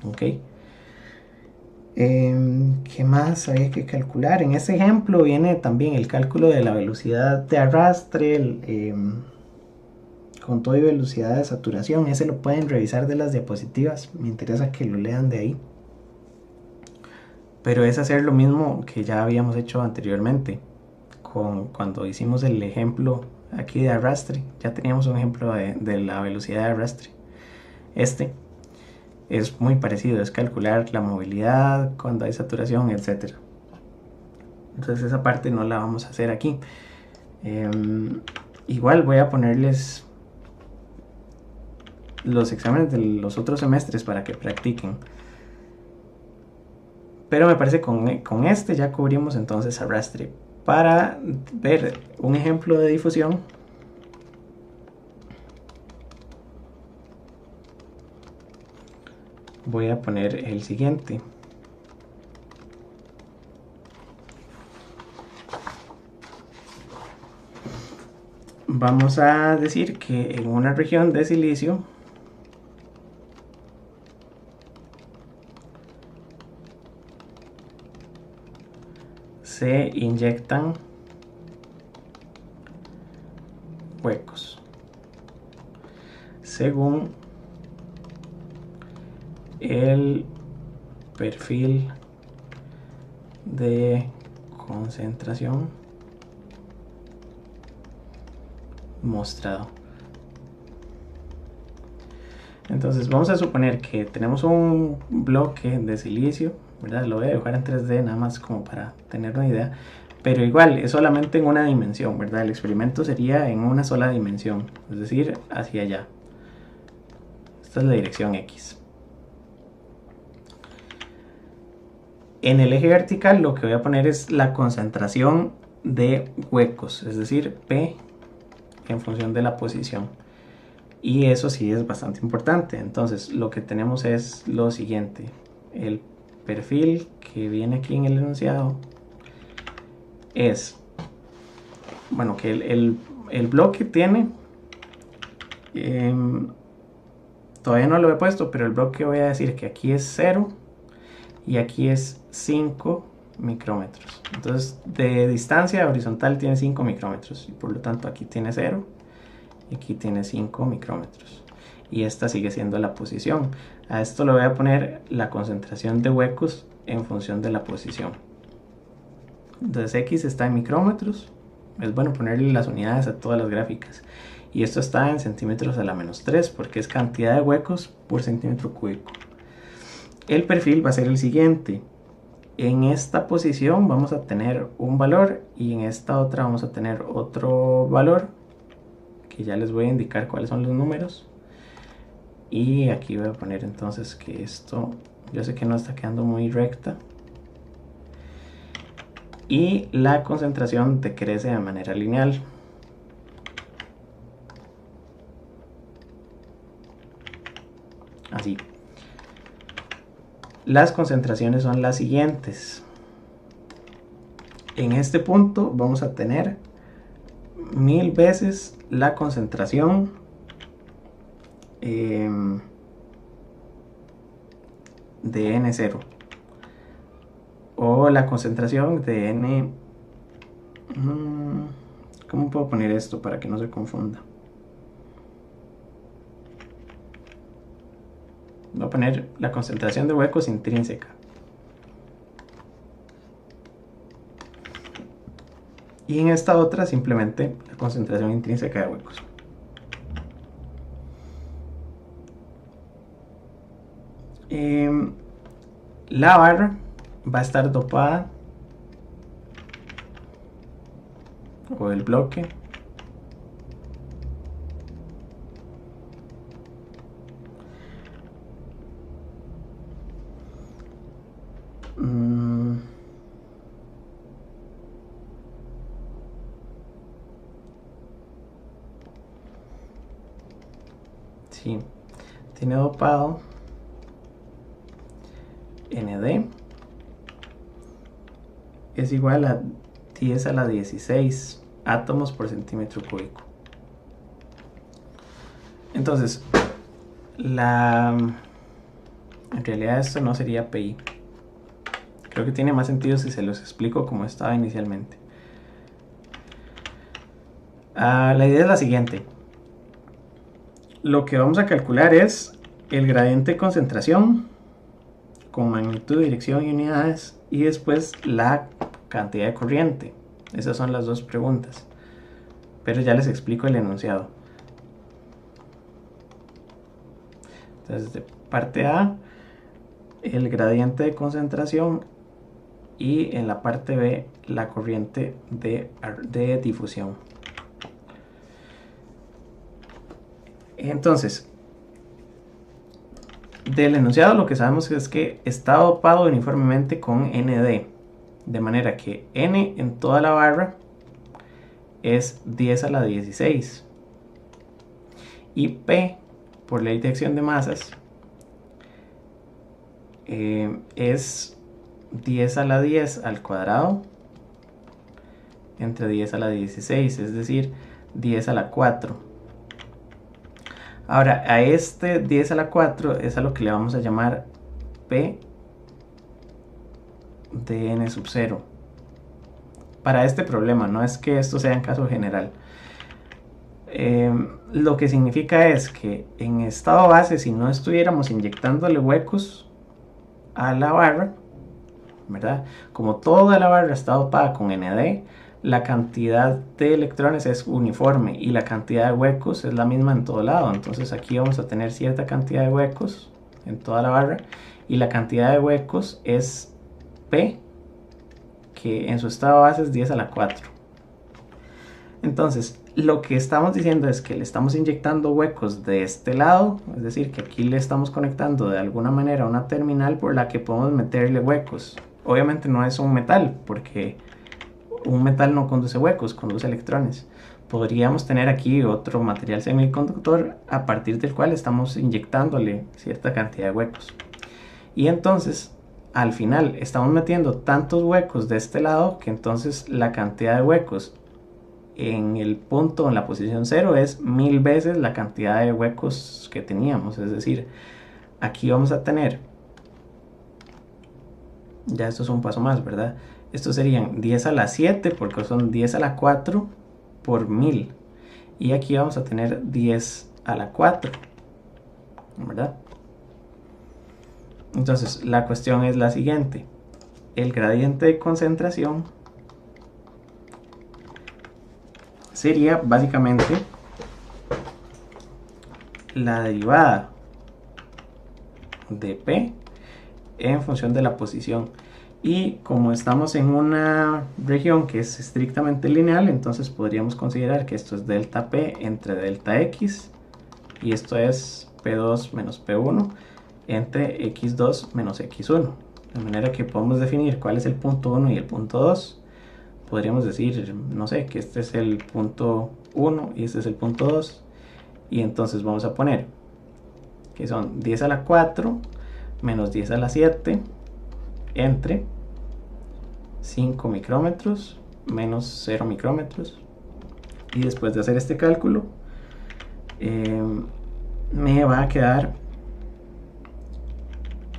Ok. ¿Qué más había que calcular? En este ejemplo viene también el cálculo de la velocidad de arrastre, con todo y velocidad de saturación. Ese lo pueden revisar de las diapositivas, me interesa que lo lean de ahí. Pero es hacer lo mismo que ya habíamos hecho anteriormente, cuando hicimos el ejemplo aquí de arrastre. Ya teníamos un ejemplo de la velocidad de arrastre. Este es muy parecido, es calcular la movilidad cuando hay saturación, etc. Entonces esa parte no la vamos a hacer aquí. Igual voy a ponerles los exámenes de los otros semestres para que practiquen. Pero me parece que con este ya cubrimos entonces arrastre. Para ver un ejemplo de difusión, voy a poner el siguiente. Vamos a decir que en una región de silicio se inyectan huecos según el perfil de concentración mostrado. Entonces vamos a suponer que tenemos un bloque de silicio, ¿verdad? Lo voy a dibujar en 3D nada más como para tener una idea, pero igual es solamente en una dimensión, ¿verdad? El experimento sería en una sola dimensión, es decir, hacia allá. Esta es la dirección X. En el eje vertical lo que voy a poner es la concentración de huecos, es decir, P en función de la posición. Y eso sí es bastante importante. Entonces lo que tenemos es lo siguiente. El perfil que viene aquí en el enunciado es, bueno, que el bloque tiene todavía no lo he puesto, pero el bloque voy a decir que aquí es 0 y aquí es 5 micrómetros. Entonces de distancia horizontal tiene 5 micrómetros y por lo tanto aquí tiene 0 y aquí tiene 5 micrómetros. Y esta sigue siendo la posición. A esto le voy a poner la concentración de huecos en función de la posición. Entonces X está en micrómetros. Es bueno ponerle las unidades a todas las gráficas. Y esto está en centímetros a la menos 3 porque es cantidad de huecos por centímetro cúbico. El perfil va a ser el siguiente. En esta posición vamos a tener un valor y en esta otra vamos a tener otro valor, que ya les voy a indicar cuáles son los números. Y aquí voy a poner entonces que esto, yo sé que no está quedando muy recta, y la concentración decrece de manera lineal. Así. Las concentraciones son las siguientes. En este punto vamos a tener 1000 veces la concentración de N0 o la concentración de N. ¿Cómo puedo poner esto para que no se confunda? Voy a poner la concentración de huecos intrínseca. Y en esta otra simplemente la concentración intrínseca de huecos. La barra va a estar dopada, o el bloque, sí, tiene dopado ND es igual a 10 a la 16 átomos por centímetro cúbico. Entonces, en realidad esto no sería PI. Creo que tiene más sentido si se los explico como estaba inicialmente. La idea es la siguiente. Lo que vamos a calcular es el gradiente de concentración con magnitud, dirección y unidades, y después la cantidad de corriente. Esas son las dos preguntas, pero ya les explico el enunciado. Entonces, de parte A, el gradiente de concentración, y en la parte B, la corriente de difusión. Entonces, del enunciado lo que sabemos es que está dopado uniformemente con ND, de manera que N en toda la barra es 10 a la 16 y P, por ley de acción de masas, es 10 a la 10 al cuadrado entre 10 a la 16, es decir, 10 a la 4. Ahora, a este 10 a la 4 es a lo que le vamos a llamar P de N sub 0. Para este problema, no es que esto sea en caso general. Lo que significa es que en estado base, si no estuviéramos inyectándole huecos a la barra, ¿verdad? Como toda la barra está dopada con ND, la cantidad de electrones es uniforme y la cantidad de huecos es la misma en todo lado. Entonces aquí vamos a tener cierta cantidad de huecos en toda la barra y la cantidad de huecos es P, que en su estado base es 10 a la 4. Entonces lo que estamos diciendo es que le estamos inyectando huecos de este lado, es decir, que aquí le estamos conectando de alguna manera a una terminal por la que podemos meterle huecos. Obviamente no es un metal, porque un metal no conduce huecos, conduce electrones. Podríamos tener aquí otro material semiconductor a partir del cual estamos inyectándole cierta cantidad de huecos. Y entonces, al final, estamos metiendo tantos huecos de este lado que entonces la cantidad de huecos en el punto, en la posición 0, es 1000 veces la cantidad de huecos que teníamos. Es decir, aquí vamos a tener, ya esto es un paso más, ¿verdad? Estos serían 10 a la 7 porque son 10 a la 4 por 1000. Y aquí vamos a tener 10 a la 4, ¿verdad? Entonces la cuestión es la siguiente. El gradiente de concentración sería básicamente la derivada de P en función de la posición. Y como estamos en una región que es estrictamente lineal, entonces podríamos considerar que esto es delta P entre delta X, y esto es P2 menos P1 entre X2 menos X1. De manera que podemos definir cuál es el punto 1 y el punto 2. Podríamos decir, no sé, que este es el punto 1 y este es el punto 2. Y entonces vamos a poner que son 10 a la 4 menos 10 a la 7 entre 5 micrómetros menos 0 micrómetros. Y después de hacer este cálculo, me va a quedar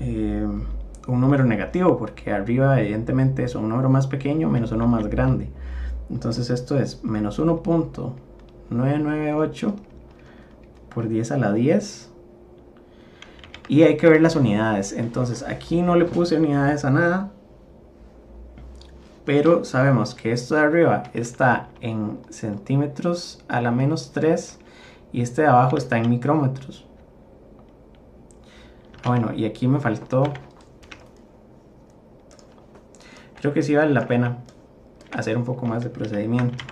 un número negativo, porque arriba evidentemente es un número más pequeño menos uno más grande. Entonces esto es menos 1.998 por 10 a la 10. Y hay que ver las unidades. Entonces aquí no le puse unidades a nada, pero sabemos que esto de arriba está en centímetros a la menos 3 y este de abajo está en micrómetros. Bueno, y aquí me faltó, creo que sí vale la pena hacer un poco más de procedimiento.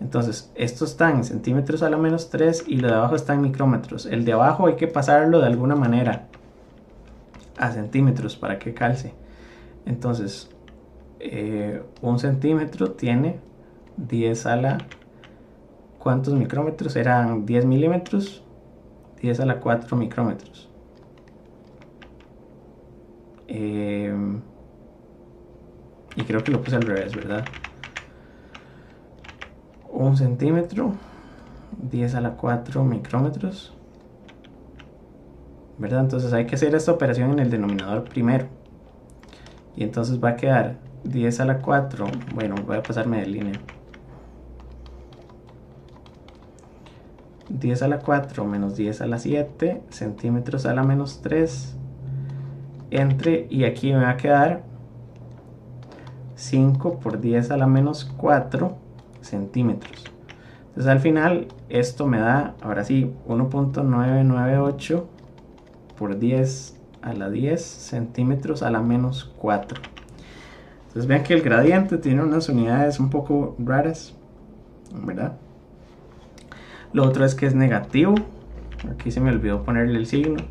Entonces, esto está en centímetros a la menos 3 y lo de abajo está en micrómetros. El de abajo hay que pasarlo de alguna manera a centímetros para que calce. Entonces, un centímetro tiene 10 a la... ¿Cuántos micrómetros? Eran 10 milímetros. 10 a la 4 micrómetros. Y creo que lo puse al revés, ¿verdad? Un centímetro, 10 a la 4 micrómetros, ¿verdad? Entonces hay que hacer esta operación en el denominador primero. Y entonces va a quedar 10 a la 4, bueno, voy a pasarme de línea. 10 a la 4 menos 10 a la 7 centímetros a la menos 3 entre, y aquí me va a quedar 5 por 10 a la menos 4 centímetros. Entonces al final esto me da, ahora sí, 1.998 por 10 a la 10 centímetros a la menos 4. Entonces vean que el gradiente tiene unas unidades un poco raras, ¿verdad? Lo otro es que es negativo. Aquí se me olvidó ponerle el signo.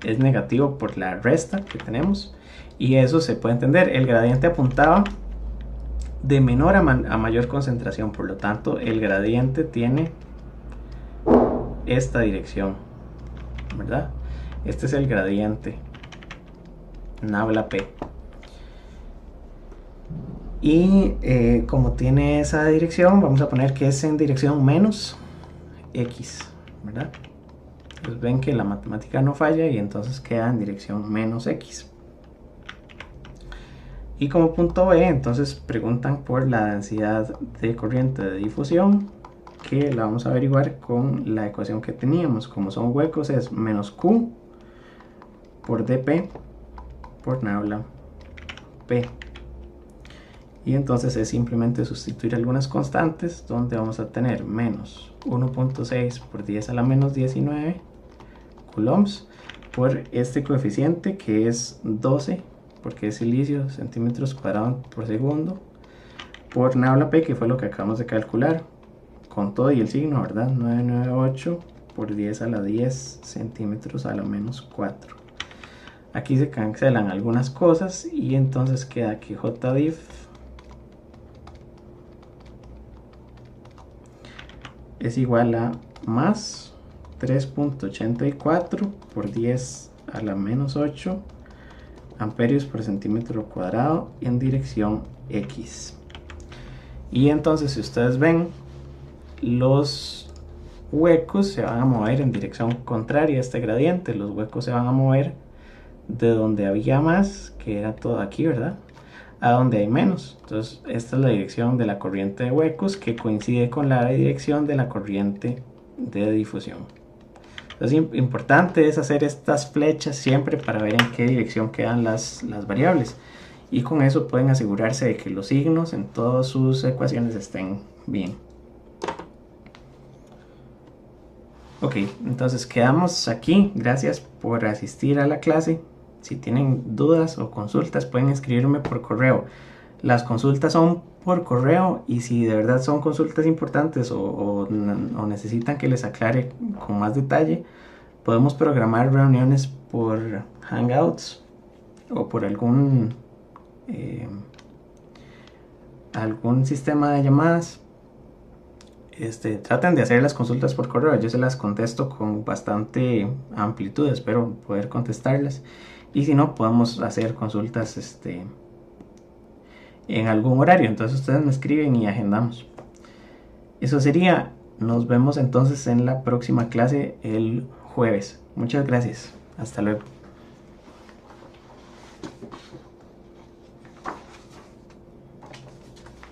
Es negativo por la resta que tenemos. Y eso se puede entender. El gradiente apuntaba de menor a mayor concentración. Por lo tanto, el gradiente tiene esta dirección, ¿verdad? Este es el gradiente. Nabla P. Y como tiene esa dirección, vamos a poner que es en dirección menos X, ¿verdad? Pues ven que la matemática no falla y entonces queda en dirección menos X. Y como punto B, entonces preguntan por la densidad de corriente de difusión, que la vamos a averiguar con la ecuación que teníamos. Como son huecos, es menos Q por dP por nabla P. Y entonces es simplemente sustituir algunas constantes, donde vamos a tener menos 1.6 por 10 a la menos 19 coulombs por este coeficiente que es 12, porque es silicio, centímetros cuadrados por segundo, por nabla P, que fue lo que acabamos de calcular, con todo y el signo, ¿verdad? 998 por 10 a la 10 centímetros a la menos 4. Aquí se cancelan algunas cosas y entonces queda que JDIF es igual a más 3.84 por 10 a la menos 8 amperios por centímetro cuadrado en dirección X. Y entonces si ustedes ven, los huecos se van a mover en dirección contraria a este gradiente. Los huecos se van a mover de donde había más, que era todo aquí, ¿verdad?, a donde hay menos. Entonces esta es la dirección de la corriente de huecos, que coincide con la dirección de la corriente de difusión. Entonces importante es hacer estas flechas siempre para ver en qué dirección quedan las variables, y con eso pueden asegurarse de que los signos en todas sus ecuaciones estén bien. Ok, entonces quedamos aquí. Gracias por asistir a la clase. Si tienen dudas o consultas, pueden escribirme por correo. Las consultas son por correo, y si de verdad son consultas importantes o necesitan que les aclare con más detalle, podemos programar reuniones por Hangouts o por algún sistema de llamadas. Traten de hacer las consultas por correo, yo se las contesto con bastante amplitud, espero poder contestarlas. Y si no, podemos hacer consultas en algún horario, entonces ustedes me escriben y agendamos. Eso sería. Nos vemos entonces en la próxima clase el jueves. Muchas gracias, hasta luego.